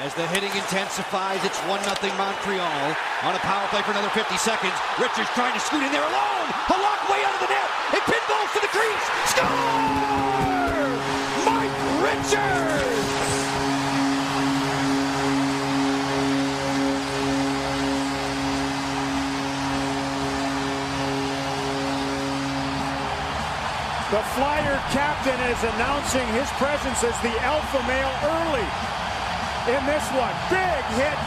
As the hitting intensifies, it's 1-0 Montreal. On a power play for another 50 seconds. Richards trying to scoot in there alone. Halak way out of the net. It pinballs to the crease. Score! Mike Richards! The Flyer captain is announcing his presence as the alpha male early in this one. Big hit.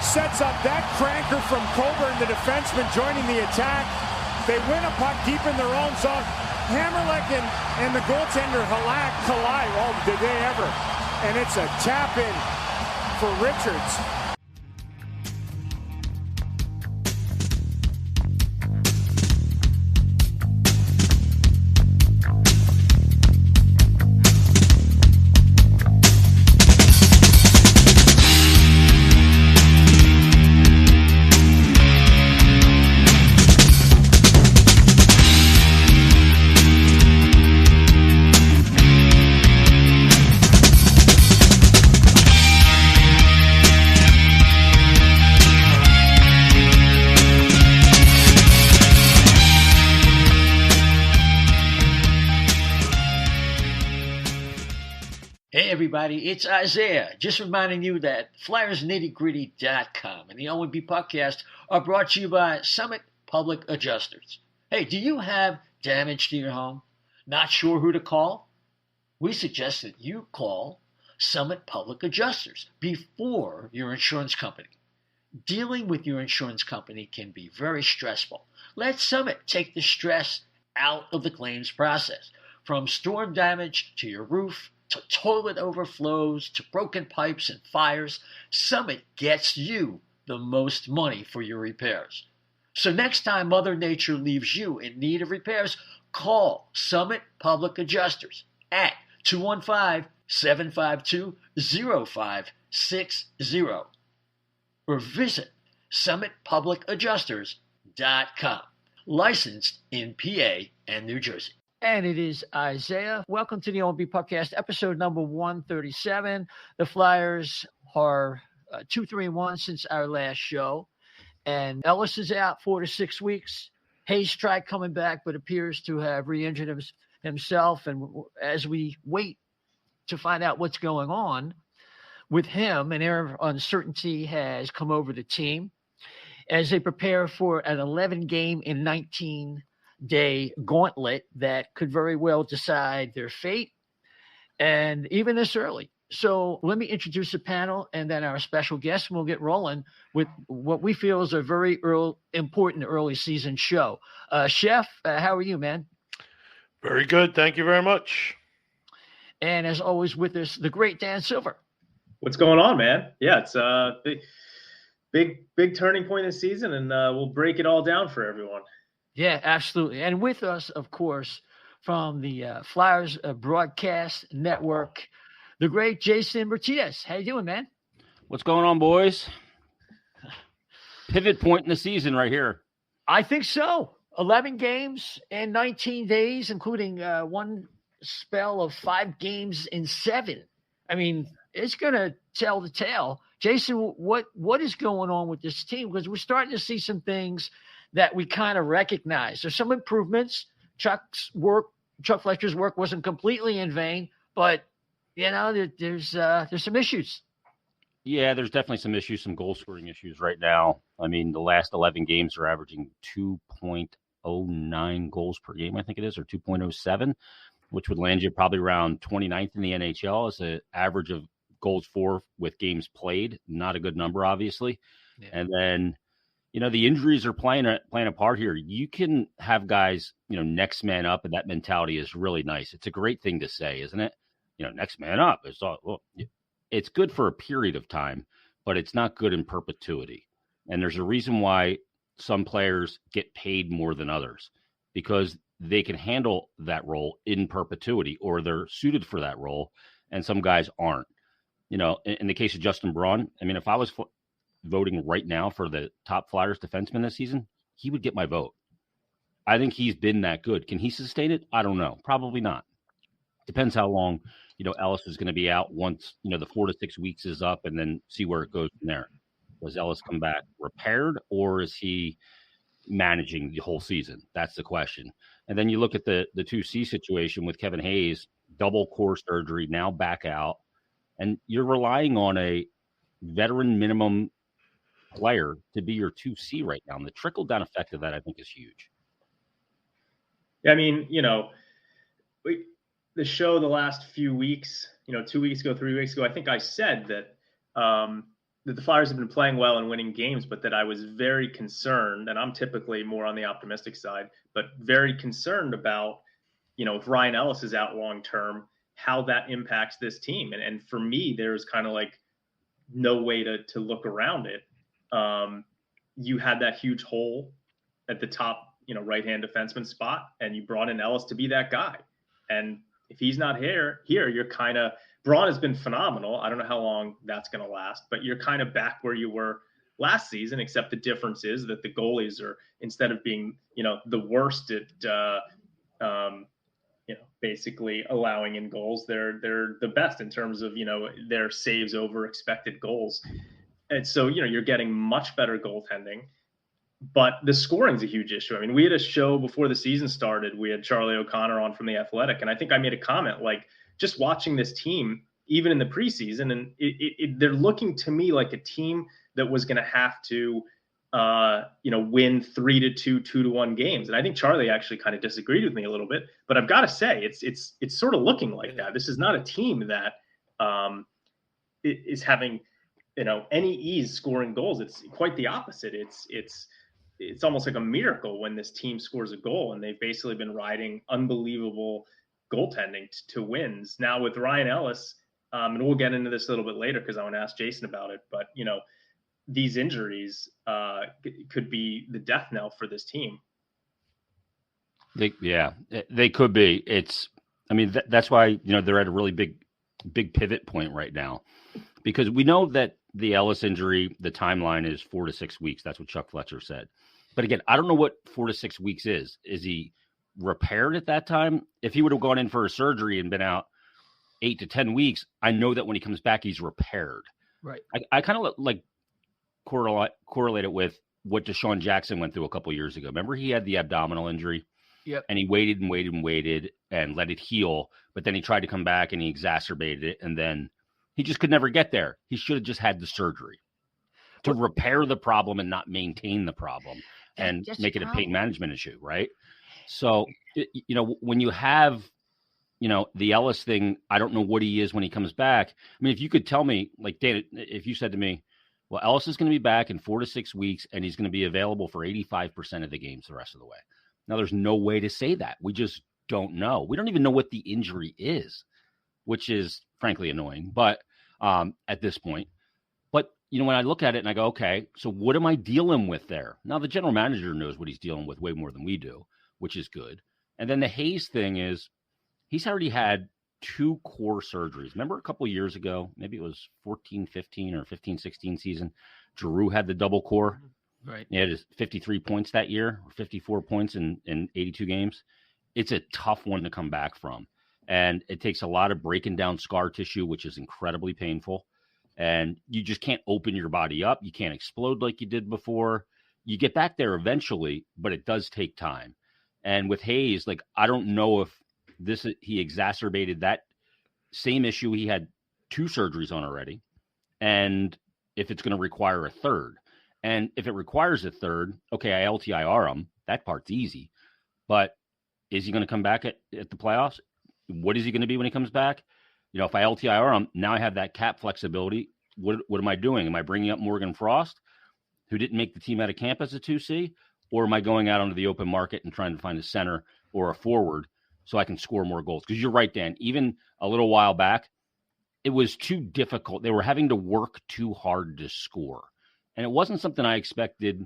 Sets up that cranker from Coburn, the defenseman joining the attack. They win a puck deep in their own zone. Hammerleck and the goaltender Halak collide. Oh, did they ever. And it's a tap in for Richards. Everybody, it's Isaiah. Just reminding you that FlyersNittyGritty.com and the O&B Puckcast are brought to you by Summit Public Adjusters. Hey, do you have damage to your home? Not sure who to call? We suggest that you call Summit Public Adjusters before your insurance company. Dealing with your insurance company can be very stressful. Let Summit take the stress out of the claims process. From storm damage to your roof, to toilet overflows, to broken pipes and fires, Summit gets you the most money for your repairs. So next time Mother Nature leaves you in need of repairs, call Summit Public Adjusters at 215-752-0560 or visit summitpublicadjusters.com. Licensed in PA and New Jersey. And it is Isaiah. Welcome to the O&B Puckcast, episode number 137. The Flyers are 2-3-1 since our last show. And Ellis is out 4 to 6 weeks. Hayes tried coming back, but appears to have re-injured himself. And as we wait to find out what's going on with him, an air of uncertainty has come over the team as they prepare for an 11-game in 19-day gauntlet that could very well decide their fate, and even this early. So let me introduce the panel and then our special guest, and we'll get rolling with what we feel is a very important early season show. Chef, how are you, man? Very good. Thank you very much. And as always with us, the great Dan Silver. What's going on, man? Yeah, it's a big turning point this season, and we'll break it all down for everyone. Yeah, absolutely. And with us, of course, from the Flyers Broadcast Network, the great Jason Myrtetus. How you doing, man? What's going on, boys? Pivot point in the season right here. I think so. 11 games in 19 days, including one spell of 5 games in 7. I mean, it's going to tell the tale. Jason, what is going on with this team? Because we're starting to see some things that we kind of recognize. There's some improvements. Chuck Fletcher's work wasn't completely in vain, but there's some issues. Yeah, there's definitely some issues, some goal scoring issues right now. I mean, the last 11 games are averaging 2.09 goals per game, I think it is, or 2.07, which would land you probably around 29th in the NHL as an average of goals for with games played. Not a good number, obviously. Yeah. And then, the injuries are playing a part here. You can have guys, next man up, and that mentality is really nice. It's a great thing to say, isn't it? Next man up. It's good for a period of time, but it's not good in perpetuity. And there's a reason why some players get paid more than others, because they can handle that role in perpetuity, or they're suited for that role, and some guys aren't. In the case of Justin Braun, I mean, if I was voting right now for the top Flyers defenseman this season, he would get my vote. I think he's been that good. Can he sustain it? I don't know. Probably not. Depends how long, Ellis is going to be out once, the 4 to 6 weeks is up, and then see where it goes from there. Does Ellis come back repaired, or is he managing the whole season? That's the question. And then you look at the 2C situation with Kevin Hayes, double core surgery, now back out, and you're relying on a veteran minimum player to be your 2C right now. And the trickle-down effect of that, I think, is huge. Yeah, I mean, the show the last few weeks, 2 weeks ago, 3 weeks ago, I think I said that that the Flyers have been playing well and winning games, but that I was very concerned, and I'm typically more on the optimistic side, but very concerned about, if Ryan Ellis is out long-term, how that impacts this team. And for me, there's kind of like no way to look around it. You had that huge hole at the top, right-hand defenseman spot, and you brought in Ellis to be that guy. And if he's not here, you're kind of – Braun has been phenomenal. I don't know how long that's going to last, but you're kind of back where you were last season, except the difference is that the goalies are, instead of being, the worst at, basically allowing in goals, they're the best in terms of, their saves over expected goals. And so, you're getting much better goaltending, but the scoring's a huge issue. I mean, we had a show before the season started. We had Charlie O'Connor on from The Athletic, and I think I made a comment like, just watching this team, even in the preseason, and they're looking to me like a team that was going to have to, win 3-2, 2-1 games. And I think Charlie actually kind of disagreed with me a little bit, but I've got to say it's sort of looking like that. This is not a team that is having, any ease scoring goals. It's quite the opposite. It's almost like a miracle when this team scores a goal, and they've basically been riding unbelievable goaltending to wins. Now with Ryan Ellis, and we'll get into this a little bit later because I want to ask Jason about it, but these injuries could be the death knell for this team. They could be. That's why they're at a really big pivot point right now, because we know that the Ellis injury, the timeline is 4 to 6 weeks. That's what Chuck Fletcher said. But again, I don't know what 4 to 6 weeks is. Is he repaired at that time? If he would have gone in for a surgery and been out 8 to 10 weeks, I know that when he comes back, he's repaired. Right. I kind of like correlate it with what Deshaun Jackson went through a couple years ago. Remember, he had the abdominal injury. Yep. And he waited and waited and waited and let it heal. But then he tried to come back and he exacerbated it. And then he just could never get there. He should have just had the surgery to repair the problem and not maintain the problem and make it a pain management issue. Right. So, when you have, the Ellis thing, I don't know what he is when he comes back. I mean, if you could tell me, like, Dan, if you said to me, well, Ellis is going to be back in 4 to 6 weeks and he's going to be available for 85% of the games the rest of the way. Now, there's no way to say that. We just don't know. We don't even know what the injury is, which is frankly annoying, but at this point. But, when I look at it and I go, okay, so what am I dealing with there? Now, the general manager knows what he's dealing with way more than we do, which is good. And then the Hayes thing is he's already had 2 core surgeries. Remember a couple of years ago, maybe it was 14-15 or 15-16 season, Giroux had the double core. Right. He had 53 points that year, or 54 points in 82 games. It's a tough one to come back from. And it takes a lot of breaking down scar tissue, which is incredibly painful. And you just can't open your body up. You can't explode like you did before. You get back there eventually, but it does take time. And with Hayes, like, I don't know if he exacerbated that same issue. He had 2 surgeries on already. And if it's going to require a third. And if it requires a third, okay, I LTIR him. That part's easy. But is he going to come back at the playoffs? What is he going to be when he comes back? If I LTIR him, now I have that cap flexibility. What am I doing? Am I bringing up Morgan Frost, who didn't make the team out of camp as a 2C? Or am I going out onto the open market and trying to find a center or a forward so I can score more goals? Because you're right, Dan. Even a little while back, it was too difficult. They were having to work too hard to score. And it wasn't something I expected.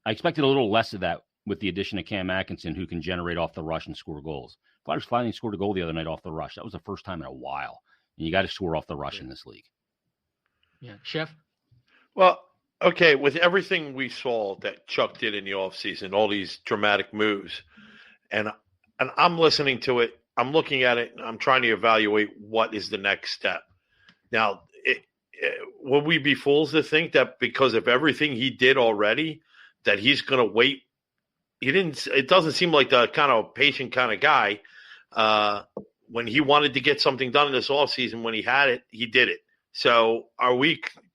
I expected a little less of that with the addition of Cam Atkinson, who can generate off the rush and score goals. Flyers finally scored a goal the other night off the rush. That was the first time in a while. And you got to score off the rush in this league. Yeah. Chef? Well, okay, with everything we saw that Chuck did in the offseason, all these dramatic moves, and I'm listening to it, I'm looking at it and I'm trying to evaluate what is the next step. Now, would we be fools to think that because of everything he did already, that he's going to wait? It doesn't seem like the kind of patient kind of guy. When he wanted to get something done in this offseason, when he had it, he did it. So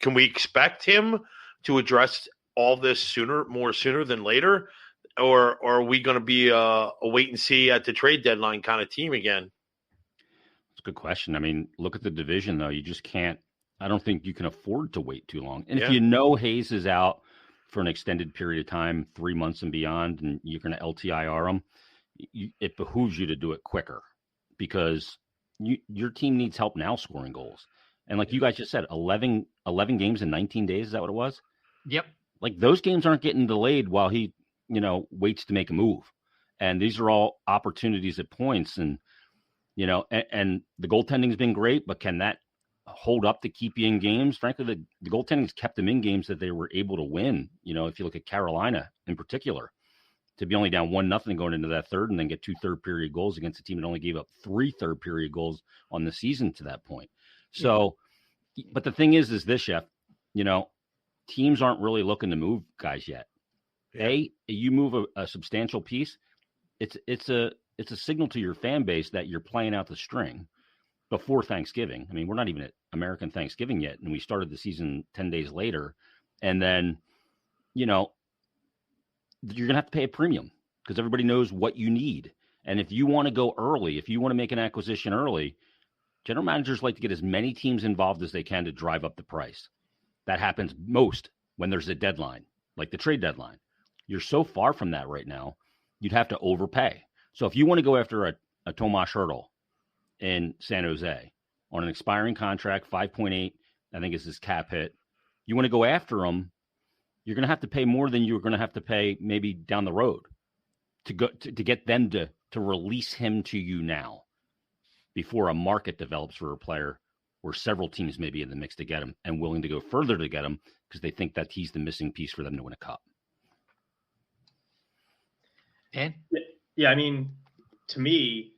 can we expect him to address all this more sooner than later? Or are we going to be a wait and see at the trade deadline kind of team again? It's a good question. I mean, look at the division, though. You just can't – I don't think you can afford to wait too long. And if you know Hayes is out for an extended period of time, 3 months and beyond, and you're going to LTIR him, it behooves you to do it quicker because your team needs help now scoring goals. And like you guys just said, 11 games in 19 days, is that what it was? Yep. Like those games aren't getting delayed while he – waits to make a move. And these are all opportunities at points. And, and the goaltending's been great, but can that hold up to keep you in games? Frankly, the goaltending's kept them in games that they were able to win. If you look at Carolina in particular, to be only down 1-0 going into that third and then get 2 third period goals against a team that only gave up 3 third period goals on the season to that point. So, but the thing is this, Chef, teams aren't really looking to move guys yet. You move a substantial piece, it's a signal to your fan base that you're playing out the string before Thanksgiving. I mean, we're not even at American Thanksgiving yet, and we started the season 10 days later. And then, you're going to have to pay a premium because everybody knows what you need. And if you want to go early, if you want to make an acquisition early, general managers like to get as many teams involved as they can to drive up the price. That happens most when there's a deadline, like the trade deadline. You're so far from that right now, you'd have to overpay. So if you want to go after a Tomas Hertl in San Jose on an expiring contract, 5.8, I think is his cap hit, you want to go after him, you're going to have to pay more than you're going to have to pay maybe down the road to get them to release him to you now before a market develops for a player where several teams may be in the mix to get him and willing to go further to get him because they think that he's the missing piece for them to win a cup. And yeah, I mean, to me,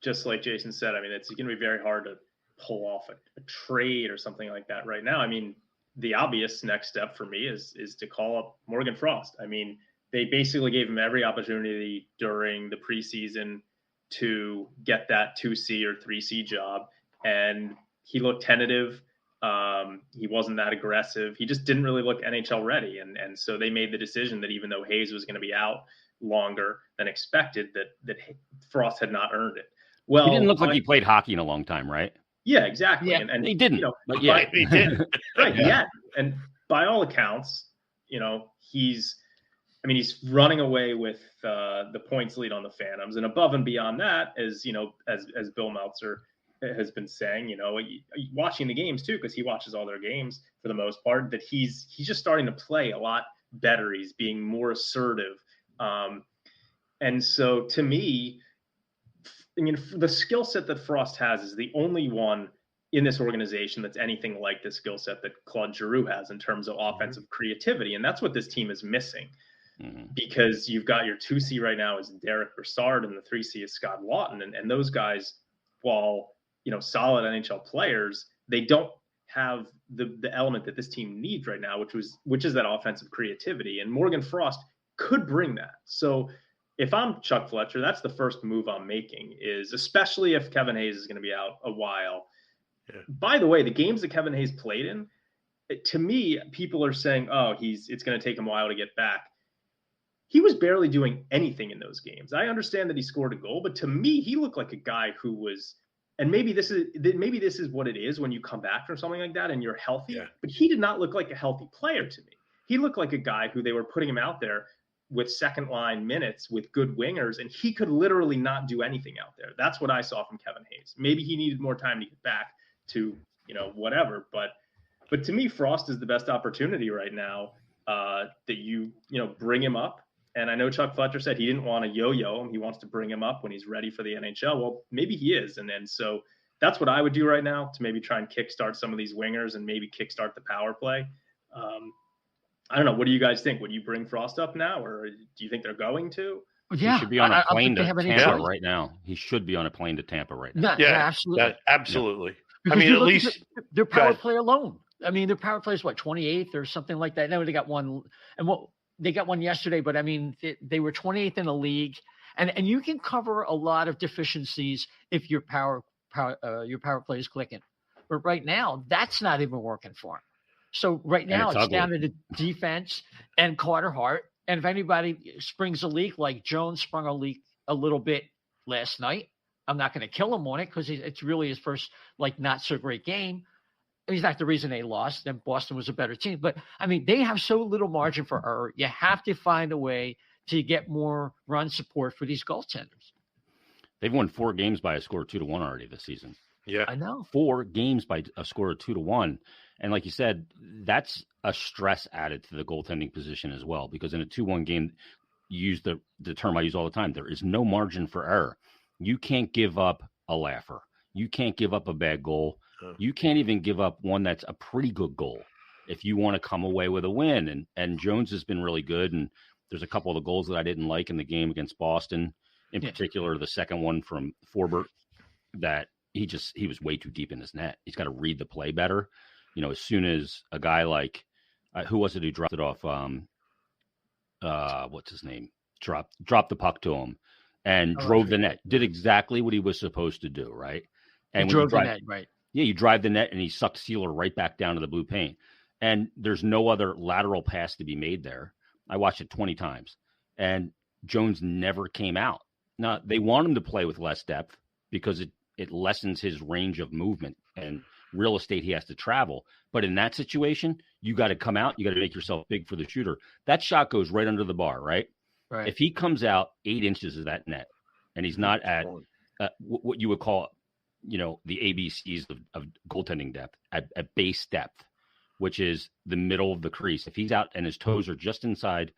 just like Jason said, I mean, it's going to be very hard to pull off a trade or something like that right now. I mean, the obvious next step for me is to call up Morgan Frost. I mean, they basically gave him every opportunity during the preseason to get that 2C or 3C job, and he looked tentative. He wasn't that aggressive. He just didn't really look NHL ready, and so they made the decision that even though Hayes was going to be out longer than expected, that Frost had not earned it. Well, he didn't look like he played hockey in a long time, right? Yeah, exactly. Yeah, and he didn't. But yeah, he did. Right. Yeah. And by all accounts, he's running away with the points lead on the Phantoms, and above and beyond that, as Bill Meltzer has been saying, watching the games too, because he watches all their games for the most part, that he's just starting to play a lot better. He's being more assertive. And so to me, the skill set that Frost has is the only one in this organization that's anything like the skill set that Claude Giroux has in terms of offensive creativity. And that's what this team is missing, because you've got your 2C right now is Derek Brassard and the 3C is Scott Lawton. And those guys, while, solid NHL players, they don't have the element that this team needs right now, which is that offensive creativity. And Morgan Frost could bring that. So if I'm Chuck Fletcher, that's the first move I'm making, is especially if Kevin Hayes is going to be out a while. Yeah. By the way, the games that Kevin Hayes played in, to me, people are saying, it's going to take him a while to get back. He was barely doing anything in those games. I understand that he scored a goal, but to me, he looked like a guy who was, and maybe this is what it is when you come back from something like that and you're healthy, but he did not look like a healthy player to me. He looked like a guy who they were putting him out there with second line minutes with good wingers, and he could literally not do anything out there. That's what I saw from Kevin Hayes. Maybe he needed more time to get back to, whatever. But to me, Frost is the best opportunity right now that you bring him up. And I know Chuck Fletcher said he didn't want to yo-yo him. He wants to bring him up when he's ready for the NHL. Well, maybe he is. And so that's what I would do right now, to maybe try and kickstart some of these wingers and maybe kickstart the power play. I don't know. What do you guys think? Would you bring Frost up now, or do you think they're going to? He should be on a plane to Tampa right now. He should be on a plane to Tampa right now. Absolutely. Absolutely. Because I mean, at least their power play alone. I mean, their power play is 28th or something like that. No, they got one, and they got one yesterday. But I mean, they were 28th in the league, and you can cover a lot of deficiencies if your power play is clicking. But right now, that's not even working for him. So right now, it's down to the defense and Carter Hart. And if anybody springs a leak, like Jones sprung a leak a little bit last night, I'm not going to kill him on it because it's really his first, not so great game. He's not the reason they lost. And Boston was a better team. But, I mean, they have so little margin for error. You have to find a way to get more run support for these goaltenders. They've won 4 games by a score of 2-1 already this season. Yeah. I know. 4 games by a score of 2-1. And like you said, that's a stress added to the goaltending position as well, because in a 2-1 game, you use the term I use all the time. There is no margin for error. You can't give up a laugher. You can't give up a bad goal. You can't even give up one that's a pretty good goal if you want to come away with a win. And Jones has been really good. And there's a couple of the goals that I didn't like in the game against Boston, in particular, the second one from Forbert, that he was way too deep in his net. He's got to read the play better. As soon as a guy like, who was it who dropped it off? What's his name? Dropped the puck to him and drove the net. Did exactly what he was supposed to do, right? And drove the net, right? Yeah, you drive the net and he sucked Sealer right back down to the blue paint. And there's no other lateral pass to be made there. I watched it 20 times. And Jones never came out. Now, they want him to play with less depth because it lessens his range of movement and real estate he has to travel. But in that situation, you got to come out. You got to make yourself big for the shooter. That shot goes right under the bar, right? Right. If he comes out 8 inches of that net and he's not at what you would call, the ABCs of goaltending depth, at base depth, which is the middle of the crease. If he's out and his toes are just inside,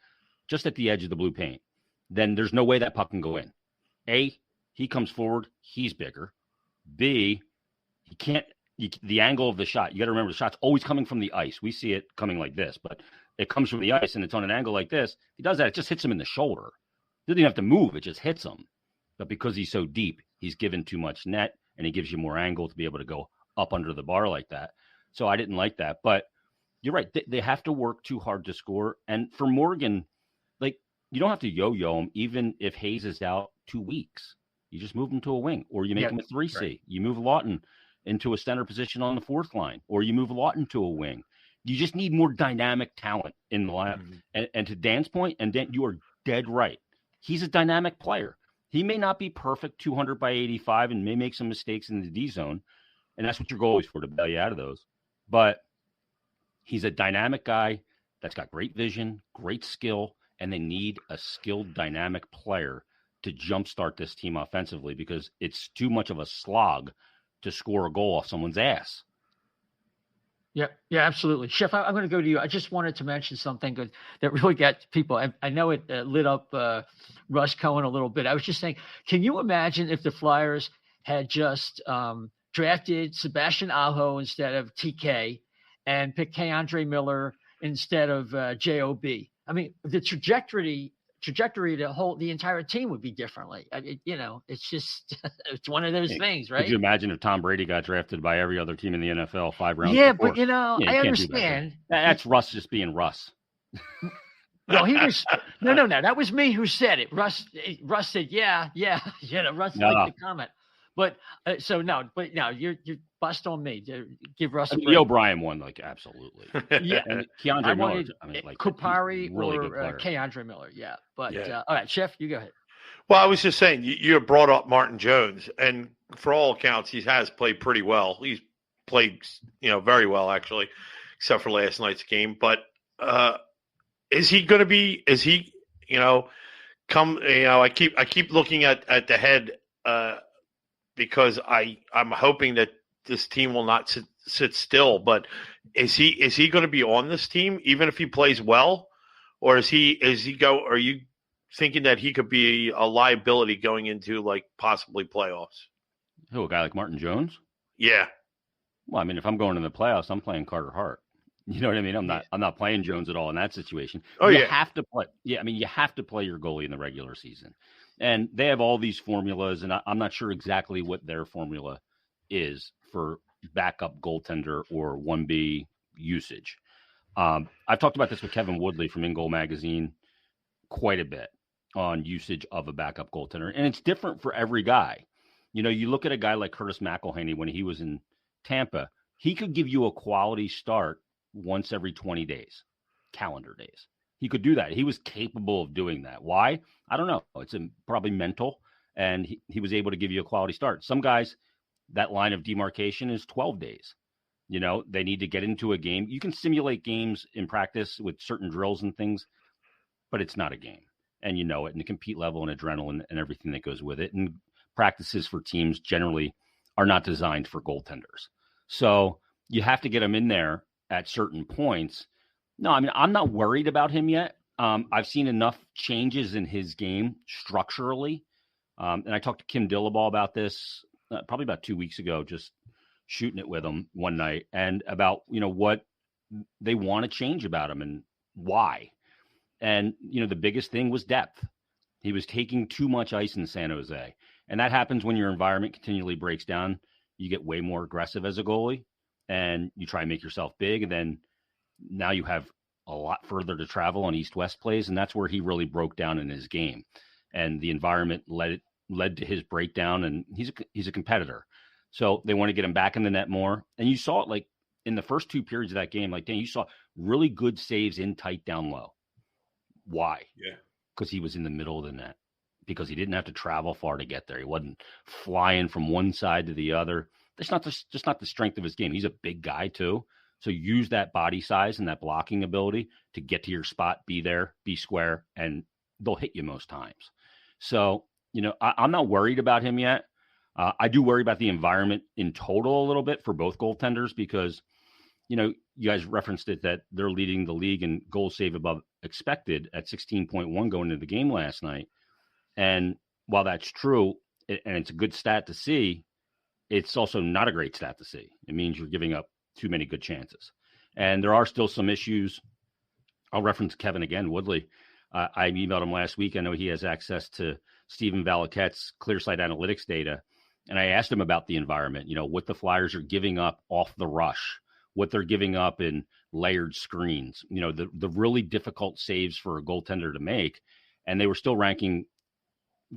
just at the edge of the blue paint, then there's no way that puck can go in. A, he comes forward, he's bigger. B, he can't. The angle of the shot, you got to remember the shot's always coming from the ice. We see it coming like this, but it comes from the ice and it's on an angle like this. If he does that, it just hits him in the shoulder. He doesn't even have to move. It just hits him. But because he's so deep, he's given too much net and he gives you more angle to be able to go up under the bar like that. So I didn't like that. But you're right. They have to work too hard to score. And for Morgan, you don't have to yo-yo him even if Hayes is out 2 weeks. You just move him to a wing or you make him a 3C. Right. You move Lawton into a center position on the 4th line, or you move Lawton to a wing. You just need more dynamic talent in the lineup. Mm-hmm. And to Dan's point, and Dan, you are dead right. He's a dynamic player. He may not be perfect 200 by 85 and may make some mistakes in the D zone, and that's what your goal is for, to bail you out of those. But he's a dynamic guy that's got great vision, great skill, and they need a skilled, dynamic player to jumpstart this team offensively because it's too much of a slog to score a goal off someone's ass. Yeah, absolutely. Chef, I'm going to go to you. I just wanted to mention something that really got people. I know it lit up Russ Cohen a little bit. I was just saying, can you imagine if the Flyers had just drafted Sebastian Aho instead of TK and picked Keandre Miller instead of JOB? I mean, the trajectory the entire team would be differently. It's just it's one of those things, right? Could you imagine if Tom Brady got drafted by every other team in the NFL 5 rounds? Yeah, before? But I understand. That's Russ just being Russ. No, he was no. That was me who said it. Russ said, yeah. Russ liked the comment. But you're bust on me. Give Russ a break. The O'Brien one, absolutely. Yeah, and Keandre Miller, Kupari really or Keandre Miller. Yeah, but all right, Chef, you go ahead. Well, I was just saying you brought up Martin Jones, and for all accounts, he has played pretty well. He's played, very well actually, except for last night's game. But is he going to be? Is he? I keep looking at the head. Because I'm hoping that this team will not sit still. But is he going to be on this team even if he plays well, or are you thinking that he could be a liability going into possibly playoffs? Who, a guy like Martin Jones? Yeah. Well, I mean, if I'm going to the playoffs, I'm playing Carter Hart. You know what I mean? I'm not playing Jones at all in that situation. Oh, you yeah. have to play. Yeah, I mean, you have to play your goalie in the regular season. And they have all these formulas, and I'm not sure exactly what their formula is for backup goaltender or 1B usage. I've talked about this with Kevin Woodley from In Goal Magazine quite a bit on usage of a backup goaltender, and it's different for every guy. You know, you look at a guy like Curtis McElhinney when he was in Tampa, he could give you a quality start once every 20 days, calendar days. He could do that. He was capable of doing that. Why? I don't know. It's probably mental, and he was able to give you a quality start. Some guys, that line of demarcation is 12 days. You know, they need to get into a game. You can simulate games in practice with certain drills and things, but it's not a game. And you know it, and the compete level and adrenaline and everything that goes with it. And practices for teams generally are not designed for goaltenders. So you have to get them in there at certain points. No, I mean, I'm not worried about him yet. I've seen enough changes in his game structurally. And I talked to Kim Dillaball about this probably about 2 weeks ago, just shooting it with him one night, and about, you know, what they want to change about him and why. And, you know, the biggest thing was depth. He was taking too much ice in San Jose. And that happens when your environment continually breaks down. You get way more aggressive as a goalie, and you try and make yourself big. And then now you have a lot further to travel on East-West plays. And that's where he really broke down in his game. And the environment led to his breakdown. And he's a competitor. So they want to get him back in the net more. And you saw it like in the first two periods of that game, like, Dan, you saw really good saves in tight down low. Why? Yeah. Because he was in the middle of the net, because he didn't have to travel far to get there. He wasn't flying from one side to the other. That's just not the strength of his game. He's a big guy too. So use that body size and that blocking ability to get to your spot, be there, be square, and they'll hit you most times. So, you know, I'm not worried about him yet. I do worry about the environment in total a little bit for both goaltenders because, you know, you guys referenced it that they're leading the league in goals saved above expected at 16.1 going into the game last night. And while that's true, and it's a good stat to see, it's also not a great stat to see. It means you're giving up too many good chances. And there are still some issues. I'll reference Kevin again, Woodley. I emailed him last week. I know he has access to Stephen Valaquette's ClearSight Analytics data. And I asked him about the environment, you know, what the Flyers are giving up off the rush, what they're giving up in layered screens, you know, the really difficult saves for a goaltender to make. And they were still ranking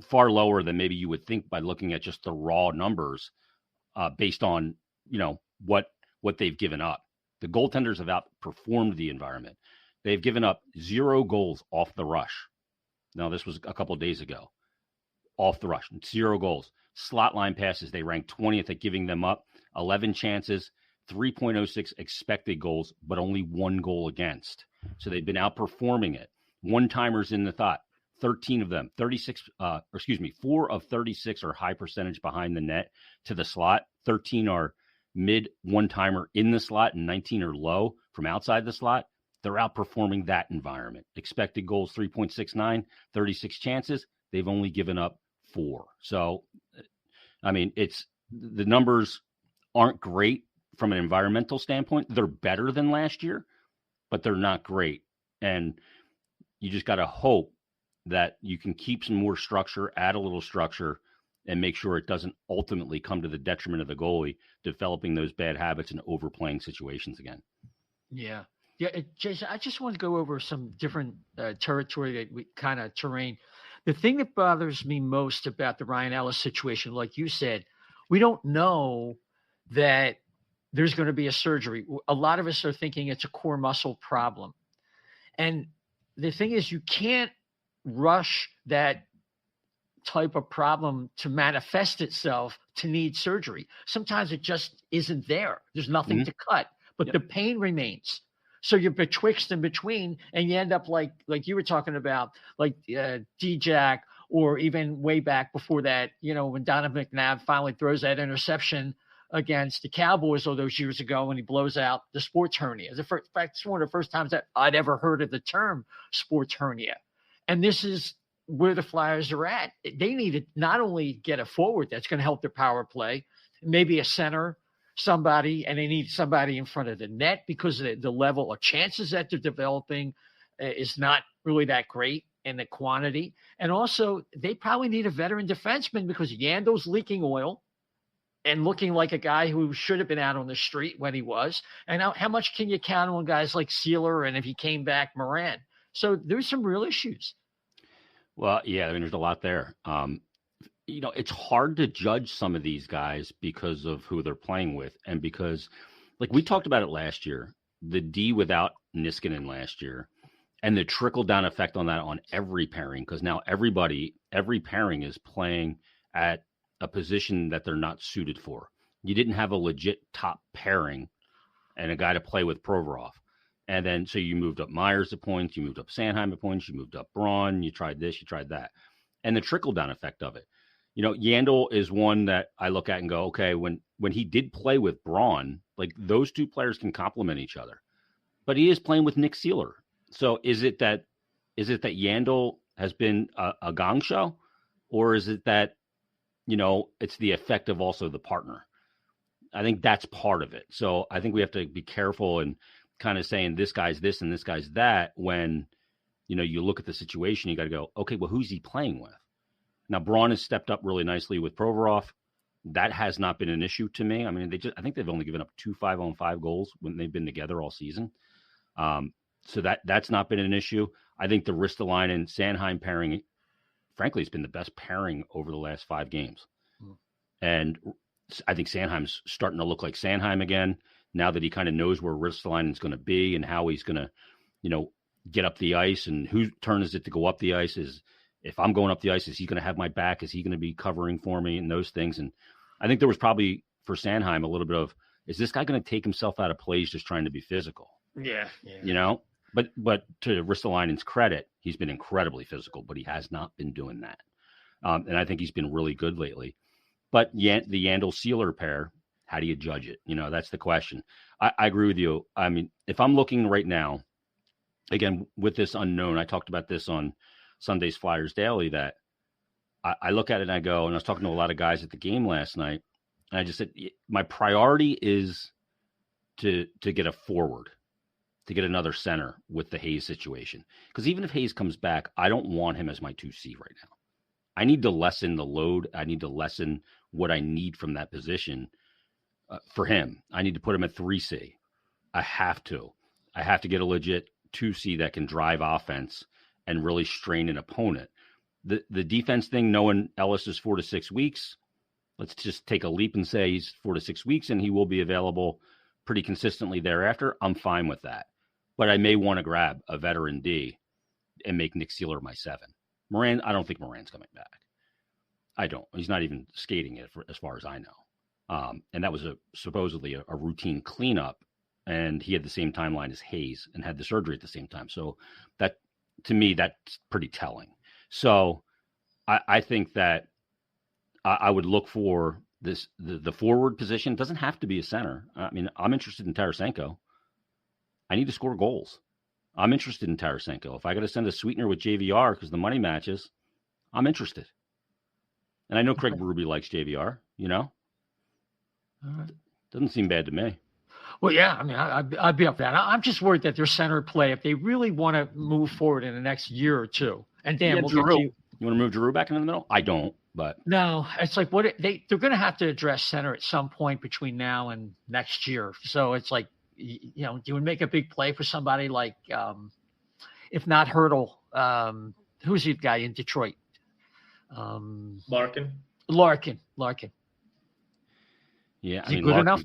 far lower than maybe you would think by looking at just the raw numbers based on, you know, what they've given up. The goaltenders have outperformed the environment. They've given up 0 goals off the rush. Now, this was a couple of days ago. Off the rush, 0 goals. Slot line passes, they rank 20th at giving them up. 11 chances, 3.06 expected goals, but only 1 goal against. So they've been outperforming it. One-timers in the thought, 13 of them, 4 of 36 are high percentage behind the net to the slot. 13 are mid one-timer in the slot, and 19 are low from outside the slot. They're outperforming that environment. Expected goals, 3.69, 36 chances. They've only given up 4. So, I mean, the numbers aren't great from an environmental standpoint. They're better than last year, but they're not great. And you just got to hope that you can keep some more structure, add a little structure, and make sure it doesn't ultimately come to the detriment of the goalie developing those bad habits and overplaying situations again. Yeah. Yeah, Jason, I just want to go over some different territory that we kind of terrain. The thing that bothers me most about the Ryan Ellis situation, like you said, we don't know that there's going to be a surgery. A lot of us are thinking it's a core muscle problem. And the thing is, you can't rush that type of problem to manifest itself to need surgery. Sometimes it just isn't there. There's nothing to cut, but the pain remains. So you're betwixt and between, and you end up like you were talking about, like D-Jack, or even way back before that, you know, when Donovan McNabb finally throws that interception against the Cowboys all those years ago when he blows out the sports hernia. In fact, it's one of the first times that I'd ever heard of the term sports hernia. And this is where the Flyers are at. They need to not only get a forward that's going to help their power play, maybe a center, somebody, and they need somebody in front of the net because the level of chances that they're developing is not really that great in the quantity. And also, they probably need a veteran defenseman because Yandel's leaking oil and looking like a guy who should have been out on the street when he was. And how much can you count on guys like Sealer and if he came back, Moran? So there's some real issues. Well, yeah, I mean, there's a lot there. It's hard to judge some of these guys because of who they're playing with. And because, like we talked about it last year, the D without Niskanen last year, and the trickle-down effect on that on every pairing, because now every pairing is playing at a position that they're not suited for. You didn't have a legit top pairing and a guy to play with Provorov. And then, so you moved up Myers at points, you moved up Sanheim at points, you moved up Braun, you tried this, you tried that. And the trickle-down effect of it. Yandel is one that I look at and go, okay, when he did play with Braun, like those two players can complement each other. But he is playing with Nick Sealer. So is it that Yandel has been a gong show, or is it that, it's the effect of also the partner? I think that's part of it. So I think we have to be careful and kind of saying this guy's this and this guy's that when, you look at the situation, you got to go, okay, well, who's he playing with? Now, Braun has stepped up really nicely with Provorov. That has not been an issue to me. I mean, I think they've only given up 2 5-on-5 goals when they've been together all season. So that's not been an issue. I think the Ristolainen and Sanheim pairing, frankly, has been the best pairing over the last 5 games. And I think Sanheim's starting to look like Sanheim again, now that he kind of knows where Ristolainen's going to be and how he's going to, get up the ice, and whose turn is it to go up the ice. If I'm going up the ice, is he going to have my back? Is he going to be covering for me and those things? And I think there was probably for Sanheim a little bit of, is this guy going to take himself out of plays just trying to be physical? Yeah. But to Ristolainen's credit, he's been incredibly physical, but he has not been doing that. And I think he's been really good lately. But the Yandel-Sealer pair, how do you judge it? That's the question. I agree with you. I mean, if I'm looking right now, again, with this unknown, I talked about this on Sunday's Flyers Daily, that I look at it and I go, and I was talking to a lot of guys at the game last night, and I just said, my priority is to get a forward, to get another center with the Hayes situation. Because even if Hayes comes back, I don't want him as my 2C right now. I need to lessen the load. I need to lessen what I need from that position for him. I need to put him at 3C. I have to get a legit 2C that can drive offense and really strain an opponent. The defense thing, knowing Ellis is 4 to 6 weeks, let's just take a leap and say he's 4 to 6 weeks and he will be available pretty consistently thereafter. I'm fine with that. But I may want to grab a veteran D and make Nick Sealer my 7. Moran, I don't think Moran's coming back. I don't. He's not even skating it as far as I know. And that was supposedly a routine cleanup. And he had the same timeline as Hayes and had the surgery at the same time. So that, to me, that's pretty telling. So I think that I would look for the forward position. It doesn't have to be a center. I mean, I'm interested in Tarasenko. I need to score goals. I'm interested in Tarasenko. If I got to send a sweetener with JVR because the money matches, I'm interested. And I know Craig Berube likes JVR, All right. Doesn't seem bad to me. Well, yeah, I mean, I'd be up for that. I'm just worried that their center play, if they really want to move forward in the next year or two. And Dan, we'll get to you. You want to move Giroux back into the middle? I don't, but no, it's like they're going to have to address center at some point between now and next year. So it's like, you would make a big play for somebody like, if not Hurdle, who's the guy in Detroit? Larkin. Yeah, is he good enough?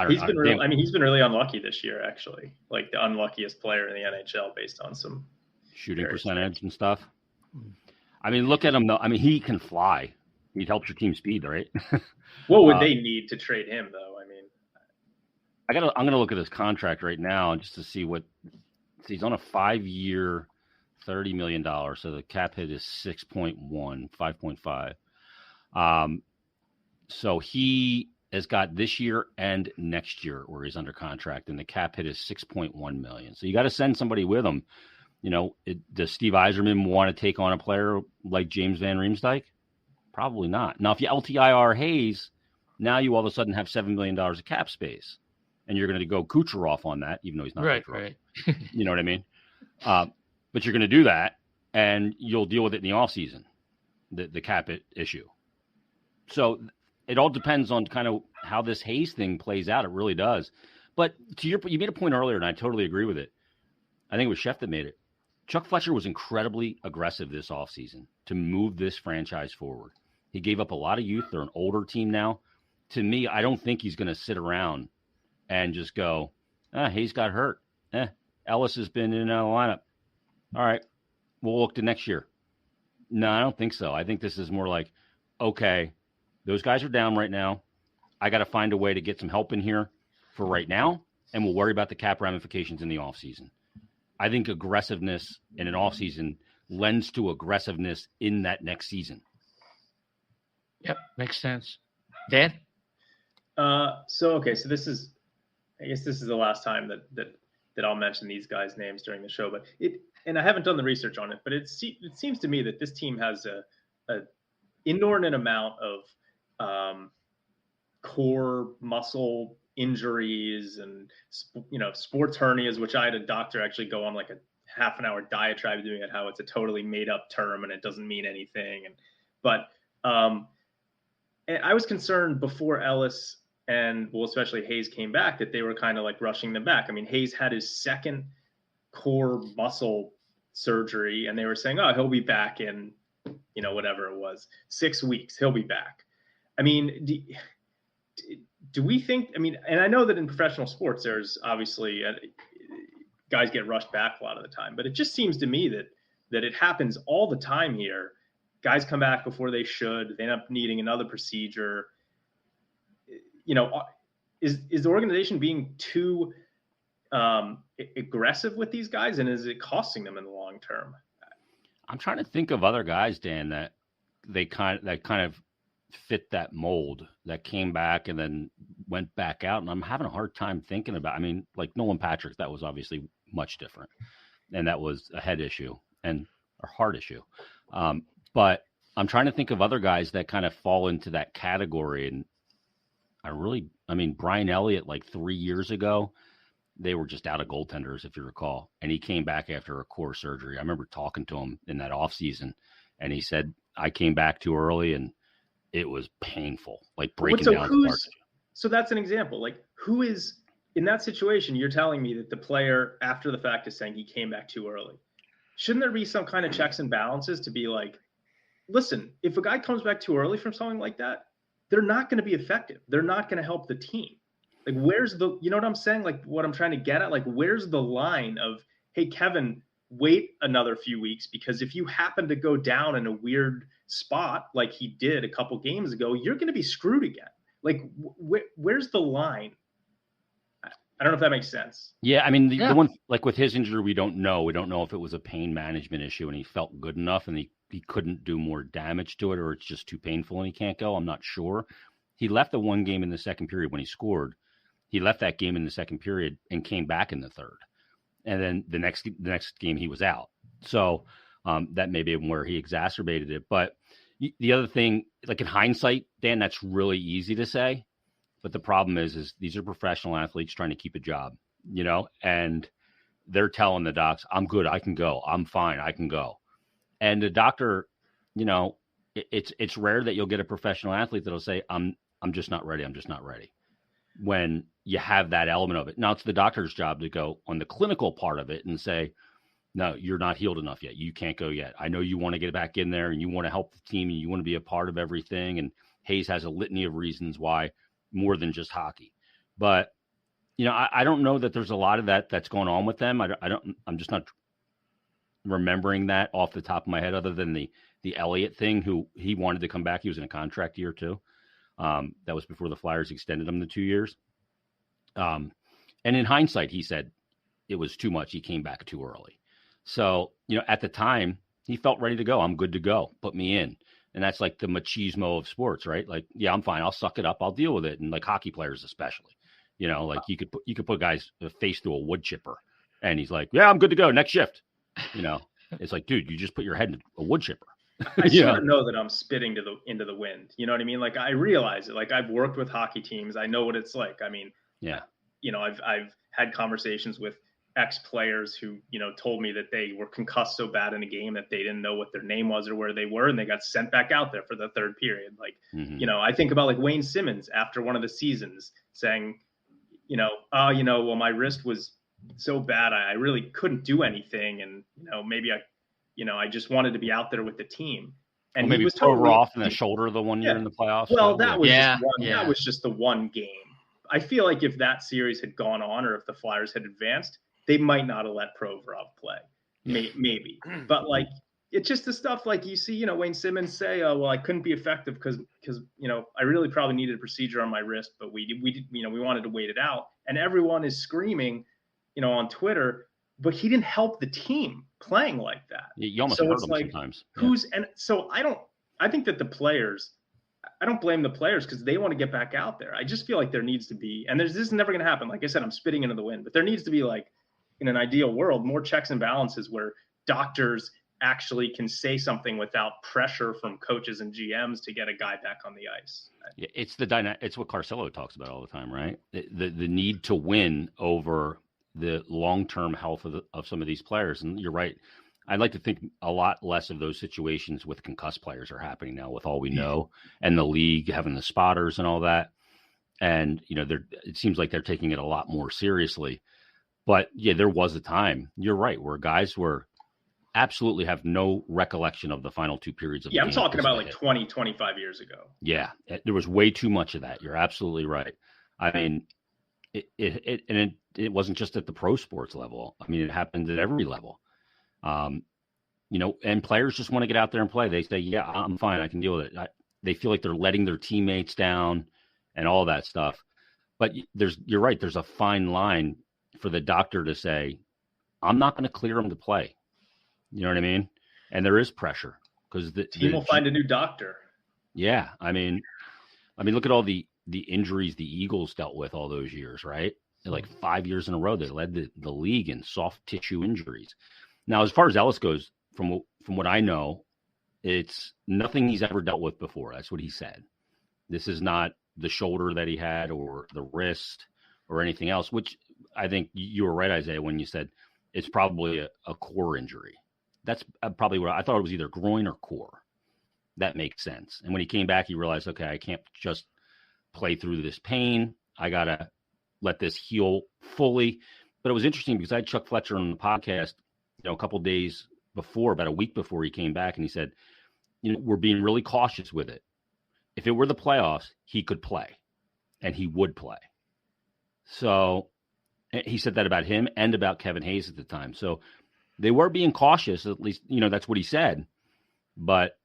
He's been really unlucky this year, actually. Like the unluckiest player in the NHL based on some shooting percentage and stuff. I mean, look at him though. I mean, he can fly. He helps your team speed, right? What would they need to trade him, though? I mean, I'm gonna look at his contract right now just to see what he's on a 5-year, $30 million. So the cap hit is 5.5. So he has got this year and next year where he's under contract, and the cap hit is $6.1 million. So you got to send somebody with him. Does Steve Yzerman want to take on a player like James Van Riemsdyk? Probably not. Now, if you LTIR Hayes, Now you all of a sudden have $7 million of cap space, and you're going to go Kucherov on that, even though he's not Right, Kucherov. right. You know what I mean? But you're going to do that, and you'll deal with it in the offseason, the cap issue. So it all depends on kind of how this Hayes thing plays out. It really does. But you made a point earlier, and I totally agree with it. I think it was Chef that made it. Chuck Fletcher was incredibly aggressive this offseason to move this franchise forward. He gave up a lot of youth. They're an older team now. To me, I don't think he's going to sit around and just go, Hayes got hurt. Ellis has been in and out of the lineup. All right, we'll look to next year. No, I don't think so. I think this is more like, okay, those guys are down right now. I got to find a way to get some help in here for right now, and we'll worry about the cap ramifications in the offseason. I think aggressiveness in an offseason lends to aggressiveness in that next season. Yep, makes sense. Dan? So this is the last time that I'll mention these guys' names during the show, but and I haven't done the research on it, but it seems to me that this team has a inordinate amount of core muscle injuries and sports hernias, which I had a doctor actually go on like a half an hour diatribe doing it, how it's a totally made up term and it doesn't mean anything. And I was concerned before Ellis and especially Hayes came back that they were kind of like rushing them back. I mean, Hayes had his second core muscle surgery and they were saying, he'll be back in, whatever it was, 6 weeks, he'll be back. I mean, do we think, and I know that in professional sports, there's obviously guys get rushed back a lot of the time, but it just seems to me that it happens all the time here. Guys come back before they should. They end up needing another procedure. Is the organization being too aggressive with these guys, and is it costing them in the long term? I'm trying to think of other guys, Dan, that kind of fit that mold, that came back and then went back out, and I'm having a hard time thinking about. Like Nolan Patrick, that was obviously much different, and that was a head issue and a heart issue. But I'm trying to think of other guys that kind of fall into that category. And Brian Elliott, like 3 years ago, they were just out of goaltenders, if you recall. And he came back after a core surgery. I remember talking to him in that offseason, and he said, I came back too early and it was painful, like breaking down the cartridge. So that's an example. Like, who is in that situation? You're telling me that the player after the fact is saying he came back too early. Shouldn't there be some kind of checks and balances to be like, listen, if a guy comes back too early from something like that, they're not going to be effective. They're not going to help the team. Like, where's you know what I'm saying? Like, what I'm trying to get at, like, where's the line of, hey, Kevin, wait another few weeks, because if you happen to go down in a weird spot like he did a couple games ago, you're going to be screwed again. Like, where's the line? I don't know if that makes sense. Yeah, the one, like with his injury, we don't know. We don't know if it was a pain management issue and he felt good enough and he couldn't do more damage to it, or it's just too painful and he can't go. I'm not sure. He left the one game in the second period when he scored. He left that game in the second period and came back in the third. And then the next game he was out. So that may be where he exacerbated it. But the other thing, like in hindsight, Dan, that's really easy to say. But the problem is these are professional athletes trying to keep a job, and they're telling the docs, I'm good. I can go. I'm fine. I can go. And the doctor, it's rare that you'll get a professional athlete that'll say, I'm just not ready. I'm just not ready. When you have that element of it. Now it's the doctor's job to go on the clinical part of it and say, no, you're not healed enough yet. You can't go yet. I know you want to get back in there and you want to help the team and you want to be a part of everything. And Hayes has a litany of reasons why, more than just hockey. But, I don't know that there's a lot of that's going on with them. I'm just not remembering that off the top of my head, other than the Elliott thing, who he wanted to come back. He was in a contract year too. That was before the Flyers extended him to 2 years. And in hindsight, he said it was too much. He came back too early. So, at the time he felt ready to go. I'm good to go. Put me in. And that's like the machismo of sports, right? Like, yeah, I'm fine. I'll suck it up. I'll deal with it. And like hockey players, especially, like you could put guys face through a wood chipper and he's like, yeah, I'm good to go. Next shift. It's like, dude, you just put your head in a wood chipper. I sort of know that I'm spitting into the wind. You know what I mean? Like, I realize it. Like, I've worked with hockey teams. I know what it's like. I mean, I've had conversations with ex-players who, told me that they were concussed so bad in a game that they didn't know what their name was or where they were, and they got sent back out there for the third period. Like, I think about like Wayne Simmons after one of the seasons saying, well, my wrist was so bad, I really couldn't do anything. And, maybe I just wanted to be out there with the team. And maybe he was totally off in the shoulder the one year in the playoffs. Well, that was just the one game. I feel like if that series had gone on, or if the Flyers had advanced, they might not have let Provorov play. Maybe. But like, it's just the stuff like you see, Wayne Simmons say, well, I couldn't be effective because I really probably needed a procedure on my wrist, but we wanted to wait it out. And everyone is screaming, on Twitter, but he didn't help the team playing like that. You almost hurt them sometimes. And so I think that the players, I don't blame the players because they want to get back out there. I just feel like there needs to be, and this is never going to happen. Like I said, I'm spitting into the wind, but there needs to be, like, in an ideal world, more checks and balances where doctors actually can say something without pressure from coaches and GMs to get a guy back on the ice. Yeah, it's what Carcillo talks about all the time, right? The need to win over the long-term health of some of these players. And you're right. I'd like to think a lot less of those situations with concussed players are happening now with all we know, and the league having the spotters and all that. And, it seems like they're taking it a lot more seriously. But yeah, there was a time, you're right, where guys were absolutely have no recollection of the final two periods of the game. I'm talking about like 20, 25 years ago. Yeah, there was way too much of that. You're absolutely right. I mean, it wasn't just at the pro sports level. I mean, it happened at every level. And players just want to get out there and play. They say, yeah, I'm fine. I can deal with it. They feel like they're letting their teammates down and all that stuff. But you're right. There's a fine line for the doctor to say, I'm not going to clear him to play. You know what I mean? And there is pressure because the team will find a new doctor. Yeah. I mean, look at all the injuries the Eagles dealt with all those years, right? Like 5 years in a row, they led the league in soft tissue injuries. Now, as far as Ellis goes, from what I know, it's nothing he's ever dealt with before. That's what he said. This is not the shoulder that he had or the wrist or anything else, which I think you were right, Isaiah, when you said it's probably a core injury. That's probably what I thought. It was either groin or core. That makes sense. And when he came back, he realized, okay, I can't just play through this pain. I got to let this heal fully. But it was interesting because I had Chuck Fletcher on the podcast, a couple of days before, about a week before he came back, and he said, we're being really cautious with it. If it were the playoffs, he could play, and he would play. So he said that about him and about Kevin Hayes at the time. So they were being cautious, at least, that's what he said. But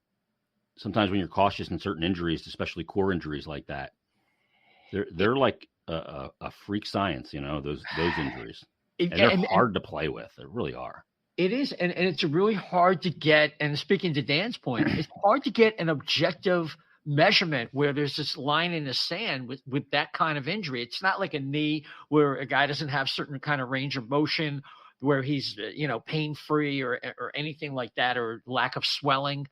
sometimes when you're cautious in certain injuries, especially core injuries like that, they're like a freak science, those injuries. And they're hard to play with. They really are. It is, and it's really hard to get, and speaking to Dan's point, it's hard to get an objective measurement where there's this line in the sand with that kind of injury. It's not like a knee where a guy doesn't have certain kind of range of motion, where he's, pain-free or anything like that, or lack of swelling.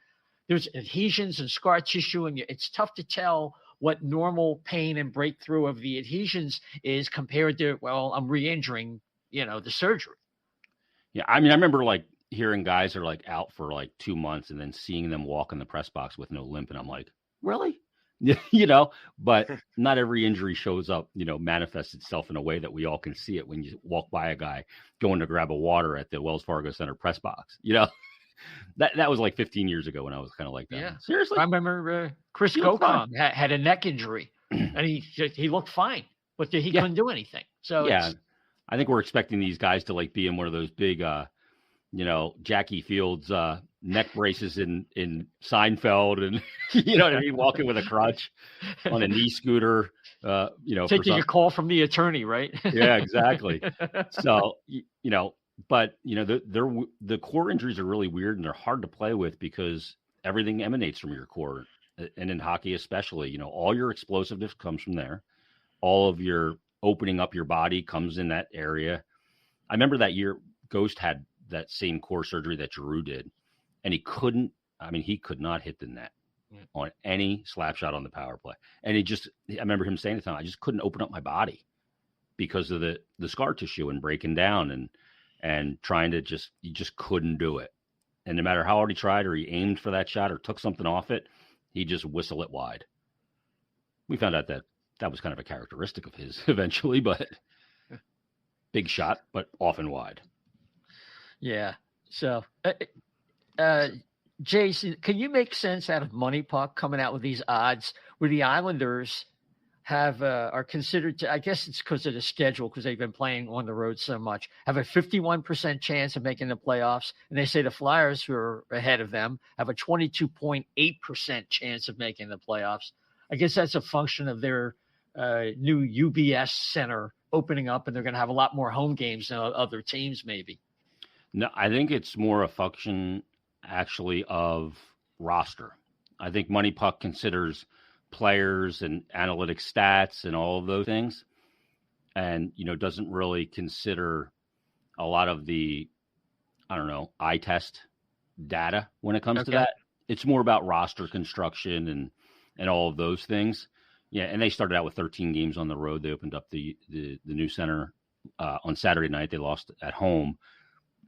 There's adhesions and scar tissue, and it's tough to tell what normal pain and breakthrough of the adhesions is compared to, well, I'm re-injuring, the surgery. Yeah, I mean, I remember like hearing guys are like out for like 2 months and then seeing them walk in the press box with no limp, and I'm like, really? But not every injury shows up, manifests itself in a way that we all can see it when you walk by a guy going to grab a water at the Wells Fargo Center press box. That was like 15 years ago when I was kind of like that. Yeah. Seriously? I remember Chris Gokon had a neck injury and he looked fine, but he couldn't do anything. So yeah, I think we're expecting these guys to like be in one of those big, Jackie Fields neck braces in Seinfeld, and what I mean, walking with a crutch on a knee scooter. Taking a call from the attorney, right? Yeah, exactly. So but the core injuries are really weird, and they're hard to play with because everything emanates from your core, and in hockey especially, all your explosiveness comes from there. All of your opening up your body comes in that area. I remember that year Ghost had that same core surgery that Giroux did, and he couldn't I mean, he could not hit the net on any slap shot on the power play. And I remember him saying to time, I just couldn't open up my body because of the scar tissue and breaking down and trying to you just couldn't do it. And no matter how hard he tried or he aimed for that shot or took something off it, he'd just whistle it wide. We found out that was kind of a characteristic of his eventually, but big shot, but often wide. Yeah. So, Jason, can you make sense out of Money Puck coming out with these odds where the Islanders are considered to, I guess it's because of the schedule, because they've been playing on the road so much, have a 51% chance of making the playoffs. And they say the Flyers, who are ahead of them, have a 22.8% chance of making the playoffs. I guess that's a function of their new UBS center opening up, and they're going to have a lot more home games than other teams maybe. No, I think it's more a function actually of roster. I think Money Puck considers players and analytic stats and all of those things, and doesn't really consider a lot of the eye test data when it comes to that. It's more about roster construction and all of those things. Yeah, and they started out with 13 games on the road. They opened up the new center on Saturday night. They lost at home,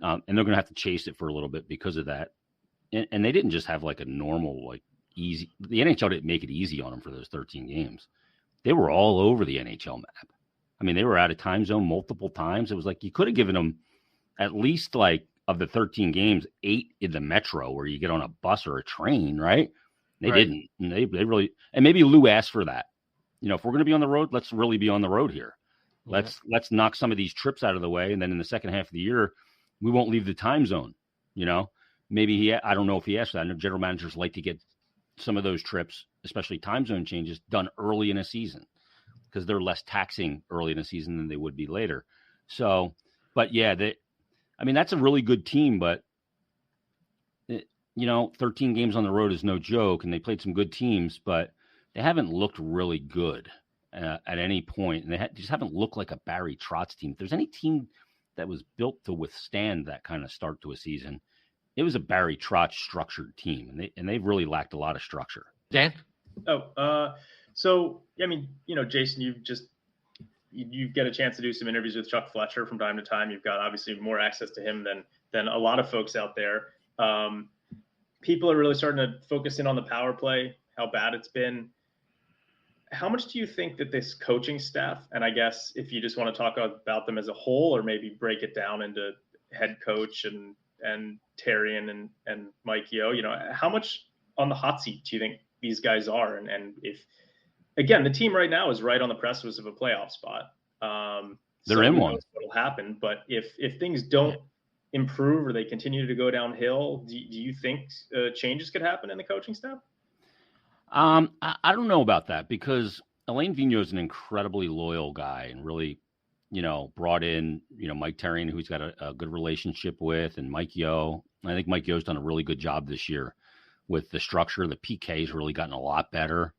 and they're going to have to chase it for a little bit because of that. And they didn't just have like a normal easy. The NHL didn't make it easy on them for those 13 games. They were all over the NHL map. I mean, they were out of time zone multiple times. It was like you could have given them at least of the 13 games, 8 in the metro where you get on a bus or a train, right? They didn't. And they really, and maybe Lou asked for that. If we're going to be on the road, let's really be on the road here. Let's knock some of these trips out of the way. And then in the second half of the year, we won't leave the time zone. Maybe I don't know if he asked that. I know general managers like to get some of those trips, especially time zone changes, done early in a season because they're less taxing early in a season than they would be later. So, but yeah, that's a really good team, but 13 games on the road is no joke, and they played some good teams, but they haven't looked really good at any point, and they just haven't looked like a Barry Trotz team. If there's any team that was built to withstand that kind of start to a season, it was a Barry Trotz structured team, and they've really lacked a lot of structure. Dan? So Jason, you get a chance to do some interviews with Chuck Fletcher from time to time. You've got obviously more access to him than a lot of folks out there. People are really starting to focus in on the power play, how bad it's been. How much do you think that this coaching staff, and I guess if you just want to talk about them as a whole, or maybe break it down into head coach and Terrian and Mike Yeo, how much on the hot seat do you think these guys are? And if, again, the team right now is right on the precipice of a playoff spot. They're in one. What'll happen, but if things don't improve or they continue to go downhill, do you think changes could happen in the coaching staff? I don't know about that because Alain Vigneault is an incredibly loyal guy and really, brought in, Mike Terrian, who he's got a good relationship with, and Mike Yeo. I think Mike Yeo's done a really good job this year with the structure. The PK's really gotten a lot better.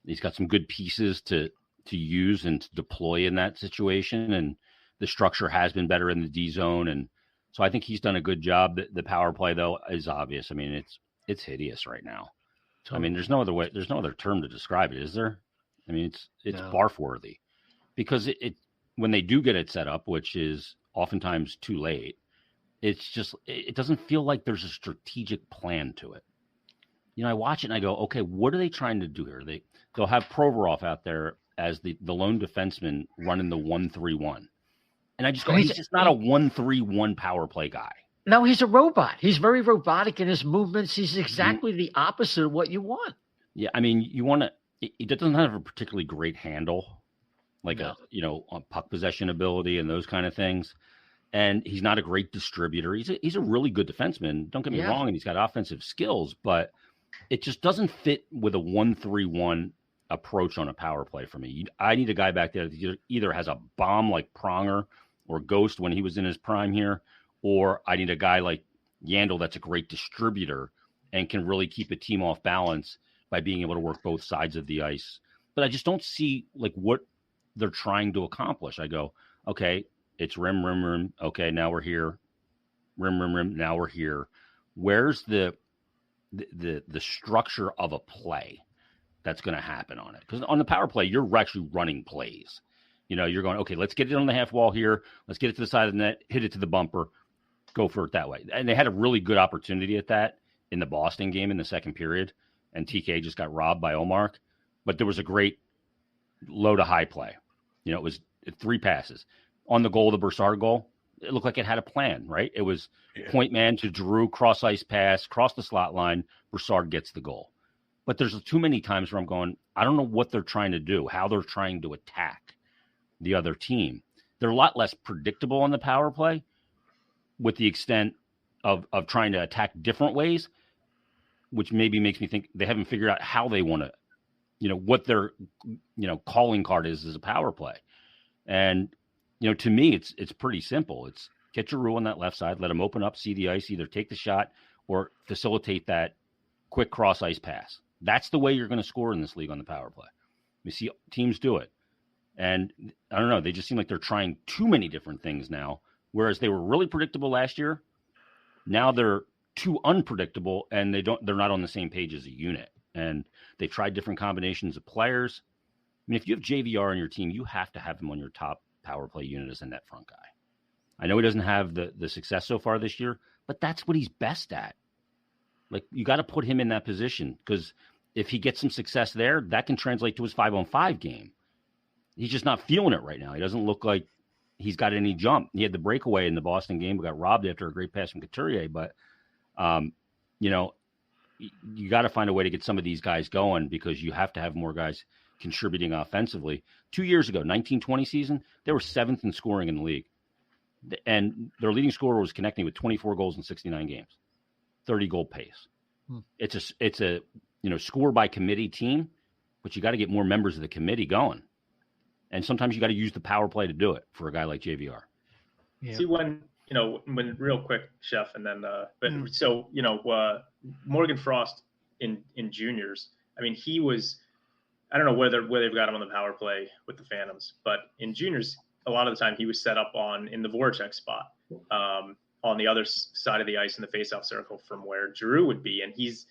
He's got some good pieces to use and to deploy in that situation. And the structure has been better in the D zone. And so I think he's done a good job. The power play, though, is obvious. I mean, it's hideous right now. I mean, there's no other term to describe it, is there? I mean, it's barf worthy because it when they do get it set up, which is oftentimes too late, it doesn't feel like there's a strategic plan to it. I watch it and I go, okay, what are they trying to do here? They'll have Provorov out there as the lone defenseman running the 1-3-1. And I just go, he's just not a 1-3-1 power play guy. No, he's a robot. He's very robotic in his movements. He's exactly the opposite of what you want. Yeah, I mean, he doesn't have a particularly great handle, on puck possession ability and those kind of things. And he's not a great distributor. He's a really good defenseman. Don't get me wrong, and he's got offensive skills, but it just doesn't fit with a 1-3-1 approach on a power play for me. I need a guy back there that either has a bomb like Pronger or Ghost when he was in his prime here, or I need a guy like Yandel that's a great distributor and can really keep a team off balance by being able to work both sides of the ice. But I just don't see what they're trying to accomplish. I go, okay, it's rim, rim, rim. Okay, now we're here. Rim, rim, rim. Now we're here. Where's the the structure of a play that's going to happen on it. Because on the power play, you're actually running plays. You're going, okay, let's get it on the half wall here. Let's get it to the side of the net, hit it to the bumper, go for it that way. And they had a really good opportunity at that in the Boston game in the second period, and TK just got robbed by Omar. But there was a great low to high play. It was 3 passes. On the goal, the Broussard goal, it looked like it had a plan, right? It was point man to Giroux, cross ice pass, cross the slot line, Broussard gets the goal. But there's too many times where I'm going, I don't know what they're trying to do, how they're trying to attack the other team. They're a lot less predictable on the power play, with the extent of trying to attack different ways, which maybe makes me think they haven't figured out how they want to, what their, calling card is as a power play. And, to me, it's pretty simple. It's get Giroux on that left side, let him open up, see the ice, either take the shot or facilitate that quick cross ice pass. That's the way you're going to score in this league on the power play. We see teams do it. And I don't know, they just seem like they're trying too many different things now, whereas they were really predictable last year. Now they're too unpredictable, and they're not on the same page as a unit. And they've tried different combinations of players. I mean, if you have JVR on your team, you have to have him on your top power play unit as a net front guy. I know he doesn't have the success so far this year, but that's what he's best at. Like, you got to put him in that position, because if he gets some success there, that can translate to his 5-on-5 game. He's just not feeling it right now. He doesn't look like he's got any jump. He had the breakaway in the Boston game, but got robbed after a great pass from Couturier. But, you got to find a way to get some of these guys going, because you have to have more guys contributing offensively. 2 years ago, 19-20 season, they were 7th in scoring in the league. And their leading scorer was connecting with 24 goals in 69 games, 30 goal pace. It's a score by committee team, but you got to get more members of the committee going. And sometimes you got to use the power play to do it for a guy like JVR. Yeah. See, when real quick, Chef, and then, Morgan Frost in juniors, I mean, he was, I don't know where they've got him on the power play with the Phantoms, but in juniors, a lot of the time he was set up in the Voracek spot, on the other side of the ice in the faceoff circle from where Giroux would be. And he's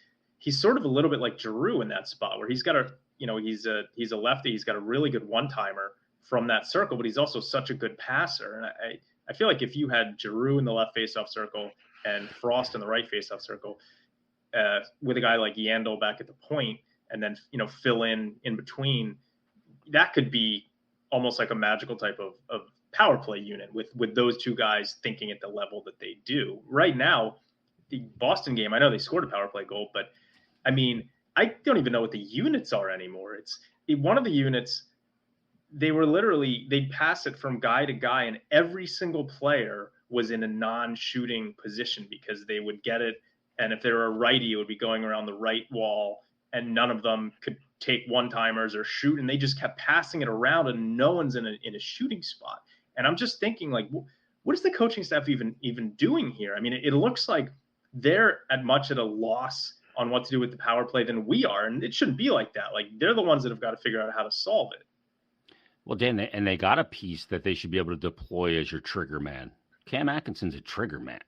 sort of a little bit like Giroux in that spot, where he's got he's a lefty. He's got a really good one-timer from that circle, but he's also such a good passer. And I feel like if you had Giroux in the left faceoff circle and Frost in the right faceoff circle, with a guy like Yandel back at the point, and then, fill in between, that could be almost like a magical type of power play unit with those two guys thinking at the level that they do. Right now, the Boston game, I know they scored a power play goal, but I mean, I don't even know what the units are anymore. One of the units, they'd pass it from guy to guy, and every single player was in a non-shooting position, because they would get it. And if they were a righty, it would be going around the right wall, and none of them could take one-timers or shoot. And they just kept passing it around, and no one's in a shooting spot. And I'm just thinking, like, what is the coaching staff even doing here? I mean, it looks like they're at a loss on what to do with the power play than we are. And it shouldn't be like that. Like, they're the ones that have got to figure out how to solve it. Well, Dan, they got a piece that they should be able to deploy as your trigger man. Cam Atkinson's a trigger man,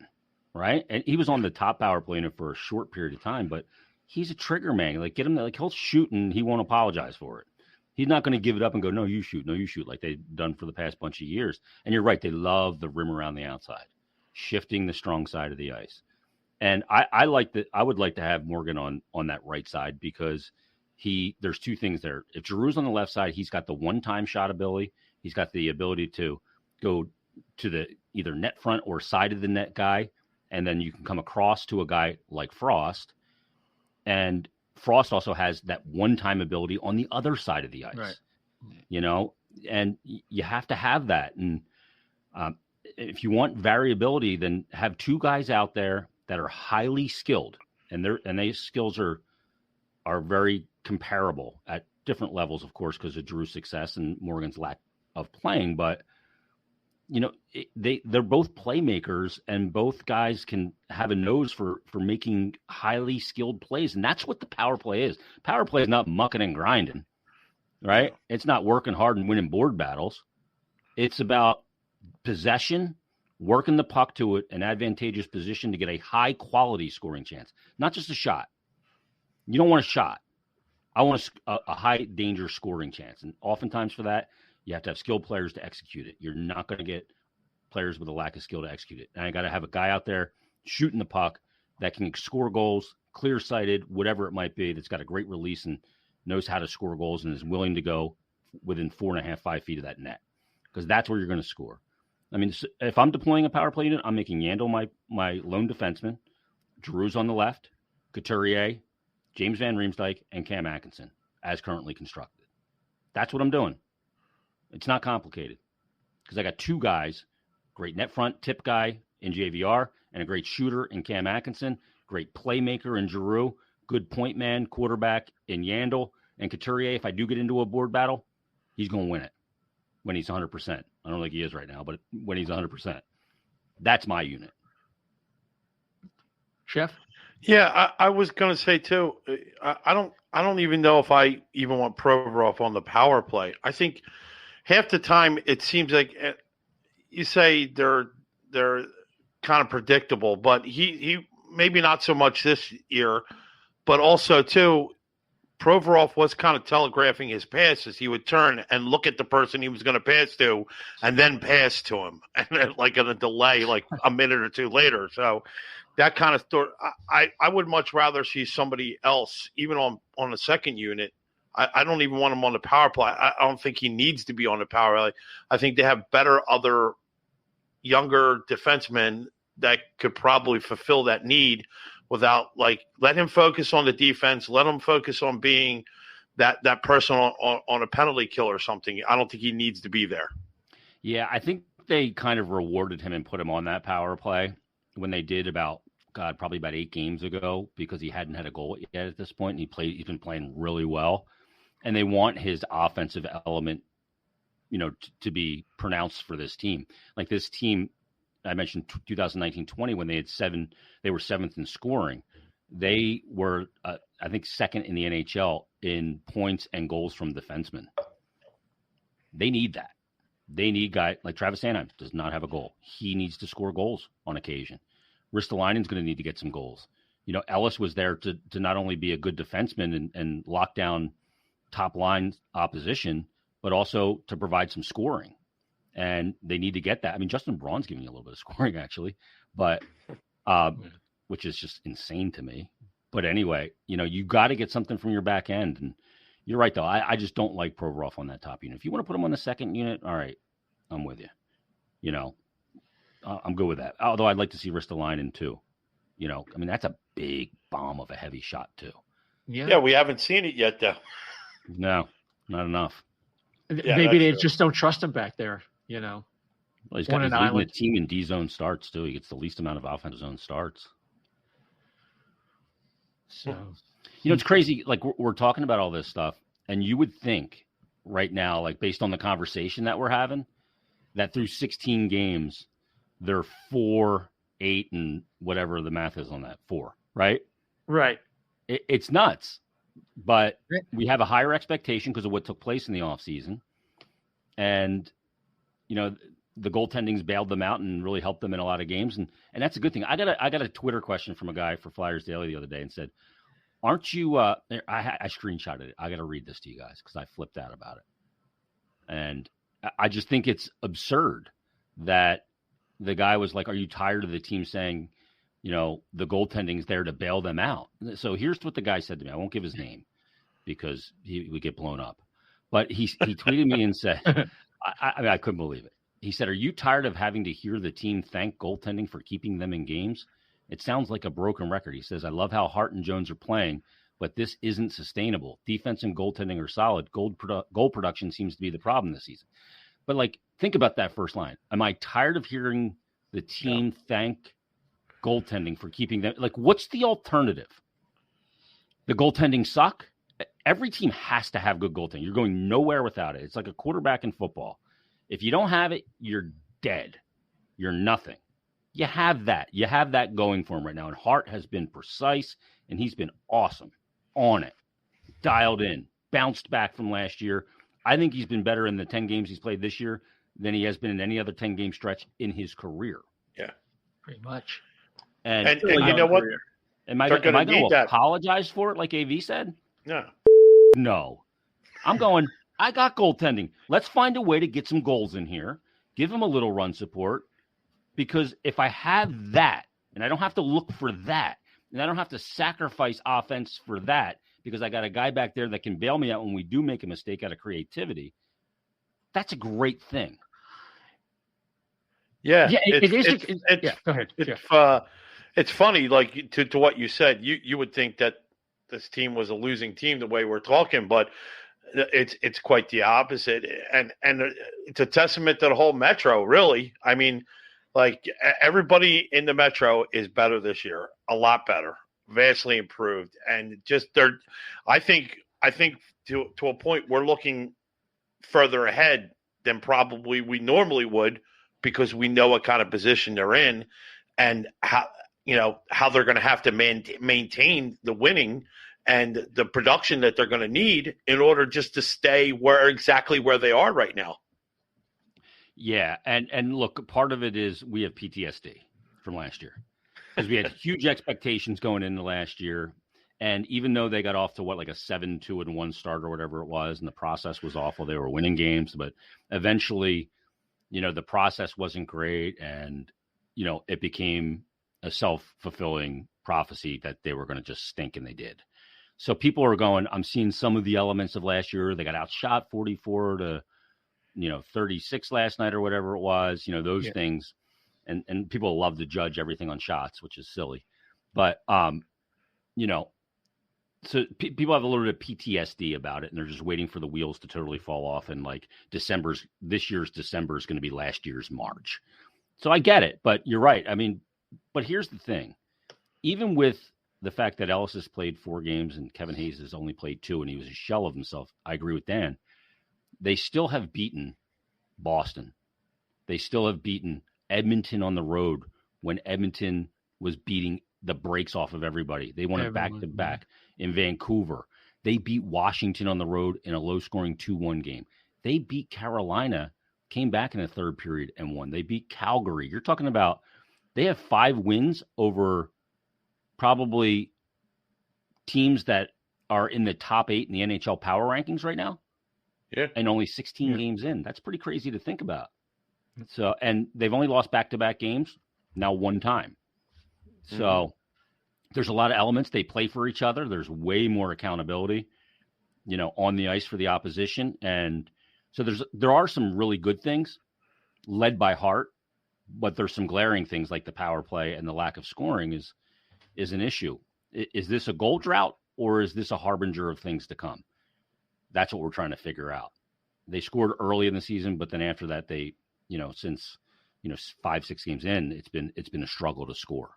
right? And he was on the top power play unit for a short period of time, but he's a trigger man. Like, get him, like, he'll shoot and he won't apologize for it. He's not going to give it up and go, no, you shoot, like they've done for the past bunch of years. And you're right, they love the rim around the outside, shifting the strong side of the ice. And I would like to have Morgan on that right side, because there's two things there. If Giroux's on the left side, he's got the one-time shot ability. He's got the ability to go to the either net front or side of the net guy, and then you can come across to a guy like Frost. And Frost also has that one-time ability on the other side of the ice, right. And you have to have that. And if you want variability, then have two guys out there that are highly skilled, and their skills are very comparable at different levels, of course, because of Drew's success and Morgan's lack of playing. But they're both playmakers, and both guys can have a nose for making highly skilled plays. And that's what the power play is. Power play is not mucking and grinding, right? It's not working hard and winning board battles. It's about possession, working the puck to an advantageous position to get a high quality scoring chance, not just a shot. You don't want a shot. I want a high danger scoring chance. And oftentimes for that, you have to have skilled players to execute it. You're not going to get players with a lack of skill to execute it. And I got to have a guy out there shooting the puck that can score goals, clear-sighted, whatever it might be, that's got a great release and knows how to score goals and is willing to go within 4.5, 5 feet of that net, because that's where you're going to score. I mean, if I'm deploying a power play unit, I'm making Yandel my lone defenseman, Giroux's on the left, Couturier, James Van Riemsdyk, and Cam Atkinson, as currently constructed. That's what I'm doing. It's not complicated, because I got two guys, great net front tip guy in JVR, and a great shooter in Cam Atkinson, great playmaker in Giroux, good point man, quarterback in Yandel, and Couturier, if I do get into a board battle, he's going to win it when he's 100%. I don't think he is right now, but when he's 100%. That's my unit. Chef? Yeah, I was going to say too. I don't even know if I even want Provorov on the power play. I think half the time it seems like you say they're kind of predictable, but he maybe not so much this year, but also too, Provorov was kind of telegraphing his passes. He would turn and look at the person he was going to pass to and then pass to him, and then, like in a delay, like a minute or two later. So that kind of thought, I would much rather see somebody else, even on the second unit. I don't even want him on the power play. I don't think he needs to be on the power play. I think they have better other younger defensemen that could probably fulfill that need without, like, let him focus on the defense. Let him focus on being that person on a penalty kill or something. I don't think he needs to be there. Yeah, I think they kind of rewarded him and put him on that power play when they did probably about 8 games ago, because he hadn't had a goal yet at this point. And he's been playing really well. And they want his offensive element, to be pronounced for this team. Like this team, I mentioned 2019-20 when they were 7th in scoring. They were, I think, 2nd in the NHL in points and goals from defensemen. They need that. They need guys like Travis Sanheim does not have a goal. He needs to score goals on occasion. Ristolainen's going to need to get some goals. Ellis was there to not only be a good defenseman and lock down top line opposition, but also to provide some scoring. And they need to get that. I mean, Justin Braun's giving you a little bit of scoring, actually, but which is just insane to me. But anyway, you got to get something from your back end. And you're right, though. I just don't like Provorov on that top unit. If you want to put him on the second unit, all right, I'm with you. I'm good with that. Although I'd like to see Ristolainen too. I mean, that's a big bomb of a heavy shot too. Yeah, we haven't seen it yet, though. No, not enough. Yeah, maybe they just don't trust him back there. Well, he's leading the team in D zone starts too. He gets the least amount of offensive zone starts. So, it's crazy. Like we're talking about all this stuff, and you would think right now, like based on the conversation that we're having, that through 16 games, they're 4, 8, and whatever the math is on that 4, right? Right. It's nuts, but we have a higher expectation because of what took place in the offseason. And, the goaltending's bailed them out and really helped them in a lot of games. And that's a good thing. I got a Twitter question from a guy for Flyers Daily the other day and said, aren't you, I screenshotted it. I got to read this to you guys because I flipped out about it. And I just think it's absurd that the guy was like, are you tired of the team saying, the goaltending's there to bail them out? So here's what the guy said to me. I won't give his name because he would get blown up. But he tweeted me and said, I couldn't believe it. He said, are you tired of having to hear the team thank goaltending for keeping them in games? It sounds like a broken record. He says, I love how Hart and Jones are playing, but this isn't sustainable. Defense and goaltending are solid. Goal production seems to be the problem this season. But, think about that first line. Am I tired of hearing the team thank goaltending for keeping them? What's the alternative? The goaltending suck? Every team has to have good goaltending. You're going nowhere without it. It's like a quarterback in football. If you don't have it, you're dead. You're nothing. You have that. You have that going for him right now. And Hart has been precise, and he's been awesome on it. Dialed in. Bounced back from last year. I think he's been better in the 10 games he's played this year than he has been in any other 10-game stretch in his career. Yeah. Pretty much. And you know what? Am I going to apologize for it like AV said? No. No. I'm going, I got goaltending. Let's find a way to get some goals in here. Give him a little run support. Because if I have that, and I don't have to look for that, and I don't have to sacrifice offense for that, because I got a guy back there that can bail me out when we do make a mistake out of creativity, that's a great thing. Yeah. Go ahead. It's funny, like to what you said. You would think that this team was a losing team the way we're talking, but it's quite the opposite, and it's a testament to the whole Metro. Really, I mean, like everybody in the Metro is better this year, a lot better, vastly improved, and just I think to a point we're looking further ahead than probably we normally would, because we know what kind of position they're in and how they're going to have to maintain the winning and the production that they're going to need in order just to stay exactly where they are right now. Yeah. And look, part of it is we have PTSD from last year, because we had huge expectations going into last year. And even though they got off to like a 7-2-1 start or whatever it was, and the process was awful, they were winning games, but eventually, the process wasn't great. And, it became a self-fulfilling prophecy that they were going to just stink, and they did. So people are going, I'm seeing some of the elements of last year. They got outshot 44-36 last night or whatever it was, those things. And people love to judge everything on shots, which is silly. But, so people have a little bit of PTSD about it, and they're just waiting for the wheels to totally fall off. And like this year's December is going to be last year's March. So I get it, but you're right. I mean, but here's the thing. Even with the fact that Ellis has played 4 games and Kevin Hayes has only played 2, and he was a shell of himself, I agree with Dan. They still have beaten Boston. They still have beaten Edmonton on the road when Edmonton was beating the brakes off of everybody. They won it back-to-back. In Vancouver, they beat Washington on the road in a low-scoring 2-1 game. They beat Carolina, came back in the third period and won. They beat Calgary. You're talking about they have 5 wins over probably teams that are in the top 8 in the NHL power rankings right now. Yeah. And only 16 games in. That's pretty crazy to think about. So, and they've only lost back-to-back games now 1 time. So there's a lot of elements. They play for each other. There's way more accountability, on the ice for the opposition. And so there are some really good things led by Hart, but there's some glaring things like the power play and the lack of scoring is an issue. Is this a goal drought, or is this a harbinger of things to come? That's what we're trying to figure out. They scored early in the season, but then after that, they, since 5-6 games in, it's been a struggle to score.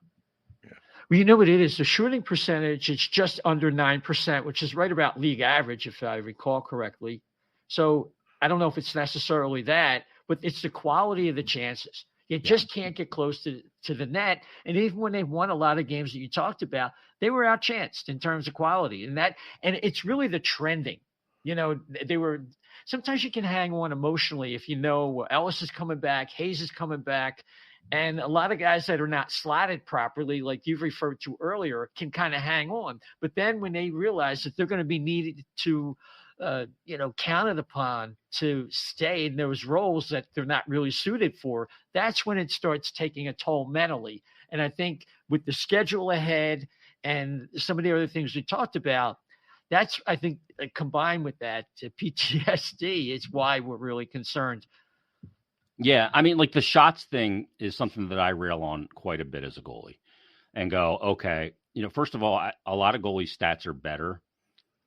Well, you know what it is? The shooting percentage is just under 9%, which is right about league average, if I recall correctly. So I don't know if it's necessarily that, but it's the quality of the chances. You just can't get close to the net. And even when they won a lot of games that you talked about, they were outchanced in terms of quality. And it's really the trending. Sometimes you can hang on emotionally if Ellis is coming back, Hayes is coming back. And a lot of guys that are not slotted properly, like you've referred to earlier, can kind of hang on. But then when they realize that they're going to be needed to, counted upon to stay in those roles that they're not really suited for, that's when it starts taking a toll mentally. And I think with the schedule ahead and some of the other things we talked about, that's, I think, combined with that PTSD is why we're really concerned. Yeah, I mean, like the shots thing is something that I rail on quite a bit as a goalie and go, okay, first of all, a lot of goalie stats are better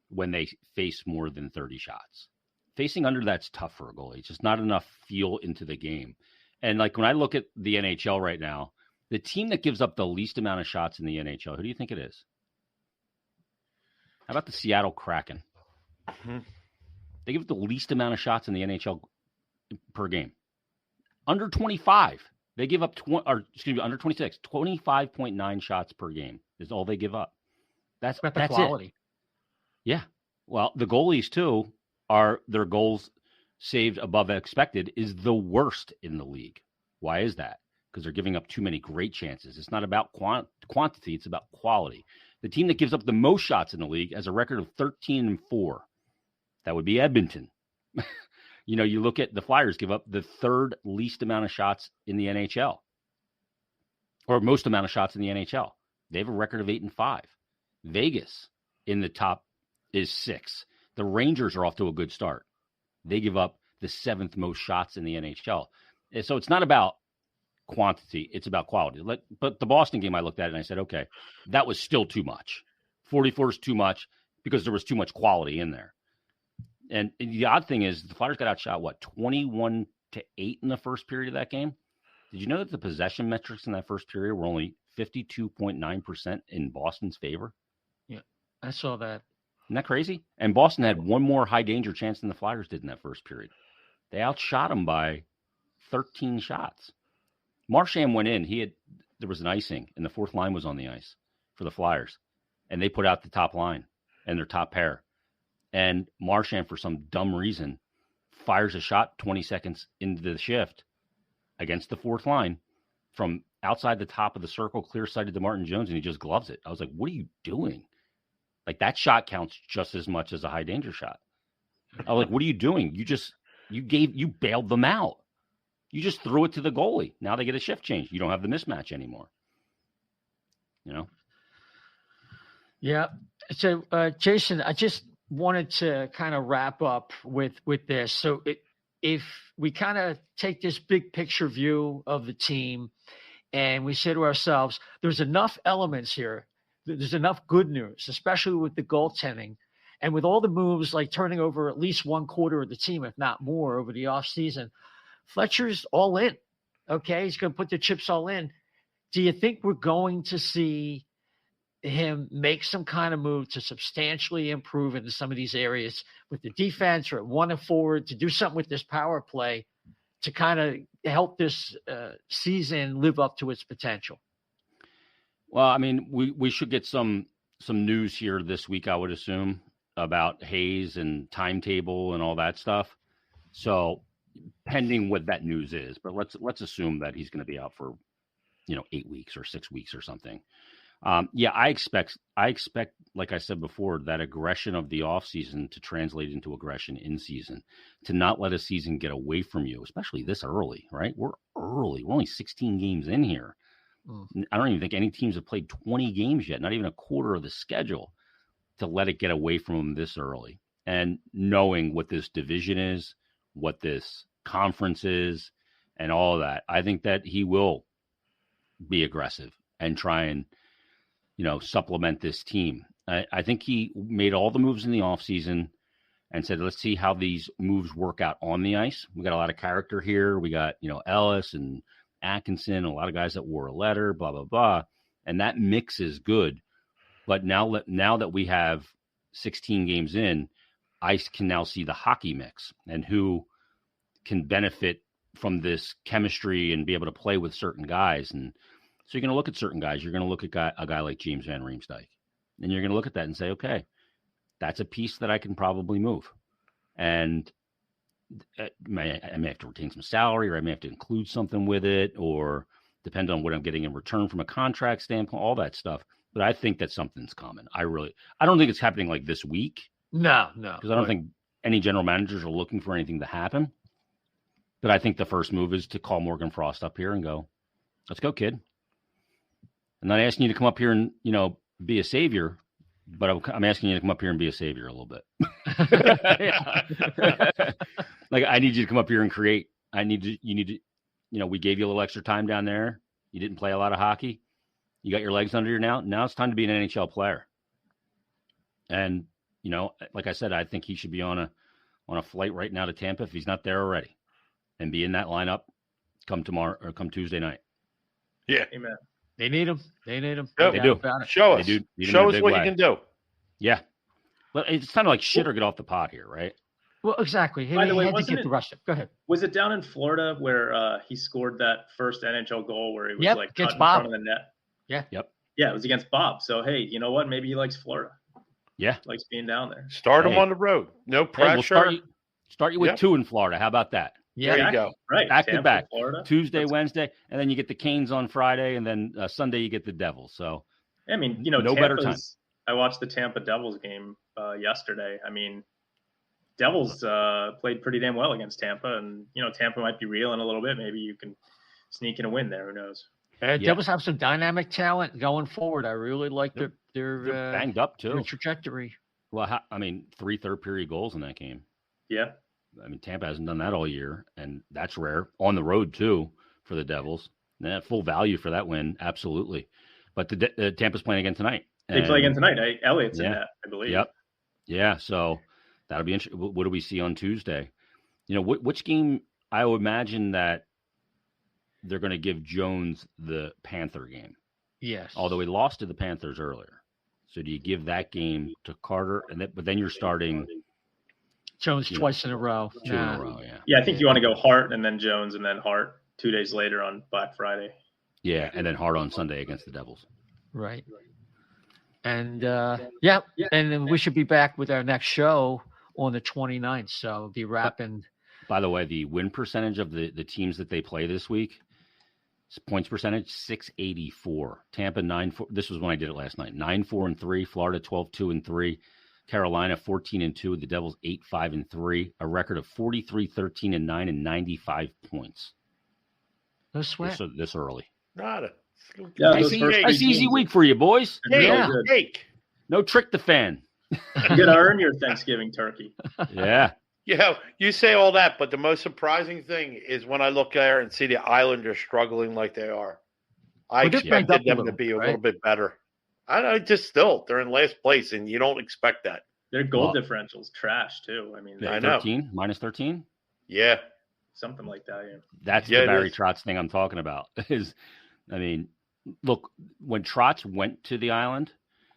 when they face more than 30 shots. Facing under that's tough for a goalie. It's just not enough feel into the game. And like when I look at the NHL right now, the team that gives up the least amount of shots in the NHL, who do you think it is? How about the Seattle Kraken? Mm-hmm. They give up the least amount of shots in the NHL per game. Under 25, they give up under 26, 25.9 shots per game is all they give up. That's quality. It. Yeah. Well, the goalies too are their goals saved above expected is the worst in the league. Why is that? because they're giving up too many great chances. It's not about quantity. It's about quality. The team that gives up the most shots in the league has a record of 13-4. That would be Edmonton. You look at the Flyers give up the third least amount of shots in the NHL, or most amount of shots in the NHL. They have a record of 8-5. Vegas in the top is 6. The Rangers are off to a good start. They give up the 7th most shots in the NHL. So it's not about quantity, it's about quality. But the Boston game, I looked at it and I said, okay, that was still too much. 44 is too much because there was too much quality in there. And the odd thing is the Flyers got outshot, 21-8 in the first period of that game? Did you know that the possession metrics in that first period were only 52.9% in Boston's favor? Yeah, I saw that. Isn't that crazy? And Boston had one more high danger chance than the Flyers did in that first period. They outshot them by 13 shots. Marchand went in. There was an icing, and the fourth line was on the ice for the Flyers. And they put out the top line and their top pair. And Marchand, for some dumb reason, fires a shot 20 seconds into the shift against the fourth line from outside the top of the circle, clear-sighted to Martin Jones, and he just gloves it. I was like, what are you doing? Like, that shot counts just as much as a high-danger shot. I was like, what are you doing? You bailed them out. You just threw it to the goalie. Now they get a shift change. You don't have the mismatch anymore. Yeah. So, Jason, I just wanted to kind of wrap up with this. So if we kind of take this big picture view of the team and we say to ourselves, there's enough elements here. There's enough good news, especially with the goaltending and with all the moves like turning over at least one quarter of the team, if not more, over the offseason. Fletcher's all in. Okay. He's going to put the chips all in. Do you think we're going to see him make some kind of move to substantially improve into some of these areas with the defense or at one and forward to do something with this power play to kind of help this season live up to its potential? Well, I mean, we should get some news here this week, I would assume, about Hayes and timetable and all that stuff. So pending what that news is, but let's assume that he's going to be out for 8 weeks or 6 weeks or something. I expect, like I said before, that aggression of the offseason to translate into aggression in season, to not let a season get away from you, especially this early, right? We're early. We're only 16 games in here. I don't even think any teams have played 20 games yet, not even a quarter of the schedule, to let it get away from them this early. And knowing what this division is, what this conference is, and all of that, I think that he will be aggressive and try and supplement this team. I think he made all the moves in the offseason and said, let's see how these moves work out on the ice. We got a lot of character here. We got, Ellis and Atkinson, a lot of guys that wore a letter, blah, blah, blah. And that mix is good. But now that we have 16 games in, I can now see the hockey mix and who can benefit from this chemistry and be able to play with certain guys. And so you're going to look at certain guys. You're going to look at a guy like James Van Riemsdyk, and you're going to look at that and say, okay, that's a piece that I can probably move. And I may have to retain some salary, or I may have to include something with it, or depend on what I'm getting in return from a contract standpoint, all that stuff. But I think that something's coming. I don't think it's happening like this week. No. Because I don't think any general managers are looking for anything to happen. But I think the first move is to call Morgan Frost up here and go, let's go, kid. I'm not asking you to come up here and, be a savior, but I'm asking you to come up here and be a savior a little bit. Like, I need you to come up here and create. You need to, we gave you a little extra time down there. You didn't play a lot of hockey. You got your legs under you now. Now it's time to be an NHL player. And, like I said, I think he should be on a flight right now to Tampa if he's not there already, and be in that lineup come tomorrow or come Tuesday night. Yeah. Amen. They need him. Yep. They do. Show us. Show us what you can do. Yeah. But it's kind of like shit or get off the pot here, right? Well, exactly. By the way, had to get the rush. Go ahead. Was it down in Florida where he scored that first NHL goal where he was cut against in Bob. front of the net? Yeah. Yep. Yeah, it was against Bob. So, hey, you know what? Maybe he likes Florida. Yeah. Likes being down there. Start him on the road. No pressure. We'll start you with 2 in Florida. How about that? Yeah. There you go. Right. Back to Tampa, back. Florida. Tuesday, Wednesday, and then you get the Canes on Friday, and then Sunday you get the Devils. So, I mean, no better time. I watched the Tampa Devils game yesterday. I mean, Devils played pretty damn well against Tampa, and Tampa might be reeling a little bit. Maybe you can sneak in a win there. Who knows? Devils have some dynamic talent going forward. I really like their They're banged up too. their trajectory. Well, 3 third-period goals in that game. Yeah. I mean, Tampa hasn't done that all year, and that's rare. On the road, too, for the Devils. Full value for that win, absolutely. But the Tampa's playing again tonight. They play again tonight. Elliott's in that, I believe. Yep. Yeah, so that'll be interesting. What do we see on Tuesday? Which game? I would imagine that they're going to give Jones the Panther game. Yes. Although he lost to the Panthers earlier. So do you give that game to Carter? But then you're starting Jones twice in a row. 2 in a row, yeah. Yeah, I think you want to go Hart and then Jones and then Hart 2 days later on Black Friday. Yeah, and then Hart on Sunday against the Devils. Right. And, and then we should be back with our next show on the 29th. So we'll be wrapping. By the way, the win percentage of the teams that they play this week, points percentage, 684. Tampa, 9-4. This was when I did it last night. 9-4-3. Florida, 12-2-3. Carolina, 14-2. The Devils, 8-5-3. A record of 43-13-9 and 95 points. No sweat. This early. Nice easy week for you, boys. Cake. No trick the fan. You got to earn your Thanksgiving turkey. Yeah. Yeah, you say all that, but the most surprising thing is when I look there and see the Islanders struggling like they are. I expected them to be a little bit better. I just they're in last place, and you don't expect that. Their goal differential's trash too. I mean, I know. 13, minus 13. Yeah, something like that. Yeah, that's the Barry Trotz thing I'm talking about. Look, when Trotz went to the Island,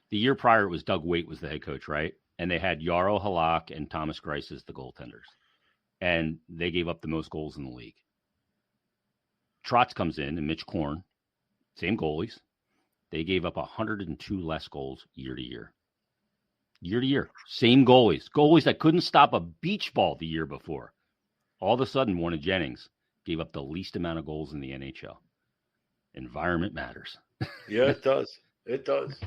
the year prior it was Doug Waite was the head coach, right? And they had Yarrow Halak and Thomas Greiss as the goaltenders. And they gave up the most goals in the league. Trotz comes in and Mitch Korn, same goalies. They gave up 102 less goals year to year. Year to year. Same goalies. Goalies that couldn't stop a beach ball the year before. All of a sudden, one of Jennings gave up the least amount of goals in the NHL. Environment matters. Yeah, it does. It does.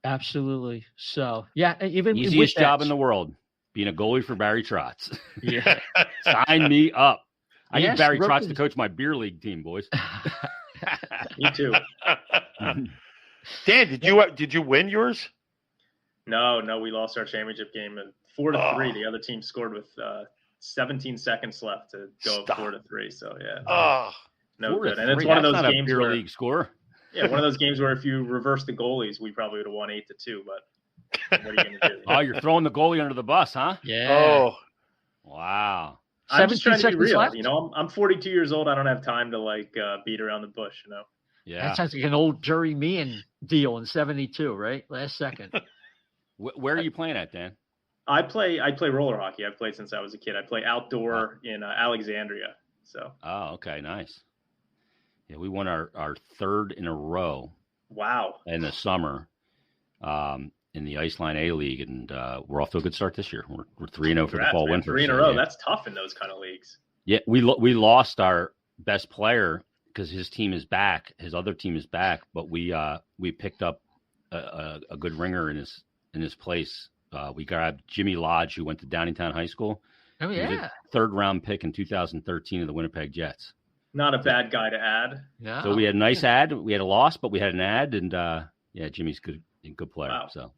Absolutely. So, even easiest job in the world, being a goalie for Barry Trotz. Yeah. Sign me up. I need Barry Trotz to coach my beer league team, boys. Me too. Dan, did you win yours? No, we lost our championship game at 4-3. The other team scored with 17 seconds left to go 4-3. So no good. And it's one of those games beer league score. Yeah, one of those games where if you reverse the goalies, we probably would have won 8-2. But what are you going to do? Oh, you're throwing the goalie under the bus, huh? Yeah. Oh, wow. I'm just trying to be real. Left? I'm 42 years old. I don't have time to beat around the bush. Yeah. That sounds like an old Jerry Meehan deal in '72, right? Last second. Where are you playing at, Dan? I play roller hockey. I've played since I was a kid. I play outdoor in Alexandria. So. Oh, okay, nice. Yeah, we won our third in a row. Wow. In the summer, in the Iceline A League, and we're off to a good start this year. We're 3-0 for the fall winter. 3 in a row. That's tough in those kind of leagues. Yeah, we lost our best player because his team is back. His other team is back, but we picked up a good ringer in his place. We grabbed Jimmy Lodge, who went to Downingtown High School. Oh yeah, he was a third-round pick in 2013 of the Winnipeg Jets. Not a bad guy to add. No. So we had a nice ad. We had a loss, but we had an ad, and Jimmy's good player. Wow. So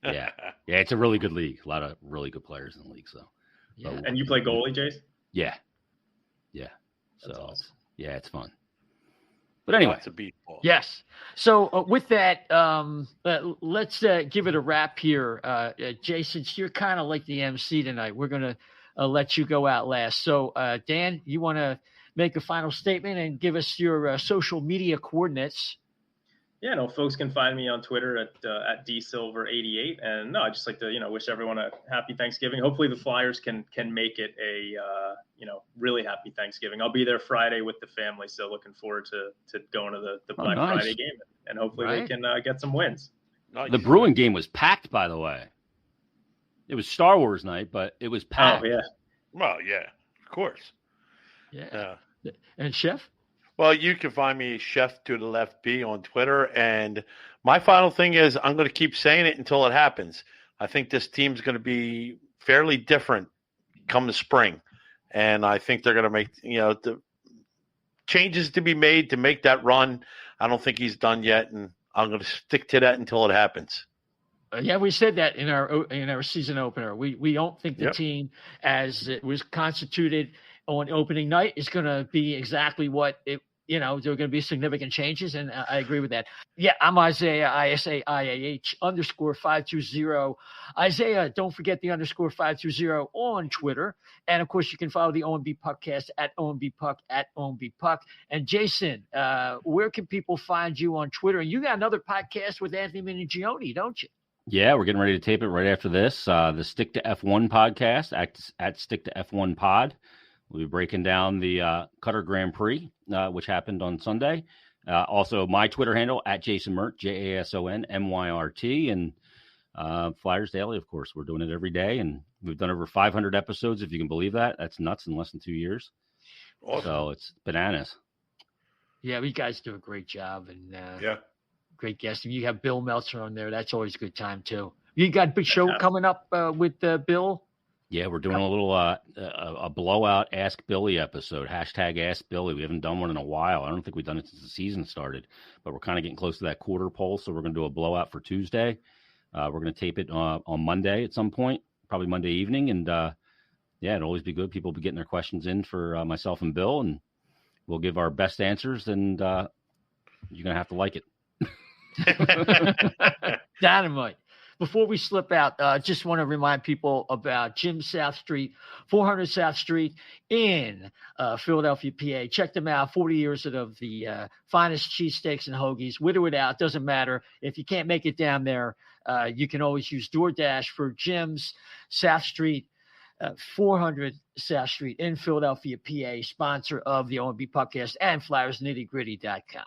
yeah, it's a really good league. A lot of really good players in the league. So yeah. And you play goalie, Jace? Yeah. That's awesome. It's fun. But anyway, it's a beat ball. Yes. So with that, let's give it a wrap here. Jason, you're kind of like the MC tonight. We're gonna let you go out last. So Dan, you want to make a final statement and give us your social media coordinates? Yeah, folks can find me on Twitter at dsilver88, and I'd just like to wish everyone a happy Thanksgiving. Hopefully the Flyers can make it a really happy Thanksgiving. I'll be there Friday with the family, so looking forward to going to the Black Friday game, and hopefully we can get some wins. Nice. The Bruin game was packed, by the way. It was Star Wars night, but it was packed. Oh yeah. Well, yeah, of course. Yeah. And Chef? Well, you can find me Chef to the Left B on Twitter. And my final thing is I'm going to keep saying it until it happens. I think this team's going to be fairly different come the spring. And I think they're going to make, the changes to be made to make that run. I don't think he's done yet. And I'm going to stick to that until it happens. Yeah, we said that in our season opener. We don't think the team, as it was constituted on opening night, is going to be exactly what it. There are going to be significant changes, and I agree with that. Yeah, I'm Isaiah, ISAIAH _520. Isaiah, don't forget the _520 on Twitter. And, of course, you can follow the O&B Puckcast at O&B Puck, at O&B Puck. And, Jason, where can people find you on Twitter? And you got another podcast with Anthony Minigione, don't you? Yeah, we're getting ready to tape it right after this. The Stick to F1 podcast at Stick to F1 Pod. We'll be breaking down the Qatar Grand Prix, which happened on Sunday. Also, my Twitter handle at Jason Myrt, JASONMYRT, and Flyers Daily, of course. We're doing it every day, and we've done over 500 episodes, if you can believe that. That's nuts in less than 2 years. Awesome. So it's bananas. Yeah, you guys do a great job, and great guest. You have Bill Meltzer on there. That's always a good time, too. You got a big show coming up with Bill? Yeah, we're doing a little a blowout Ask Billy episode, hashtag Ask Billy. We haven't done one in a while. I don't think we've done it since the season started, but we're kind of getting close to that quarter pole, so we're going to do a blowout for Tuesday. We're going to tape it on Monday at some point, probably Monday evening, and it'll always be good. People will be getting their questions in for myself and Bill, and we'll give our best answers, and you're going to have to like it. Dynamite. Before we slip out, just want to remind people about Jim South Street, 400 South Street in Philadelphia, PA. Check them out. 40 years of the finest cheesesteaks and hoagies. With or without, doesn't matter. If you can't make it down there, you can always use DoorDash for Jim's South Street, 400 South Street in Philadelphia, PA, sponsor of the O&B Puckcast and FlyersNittyGritty.com.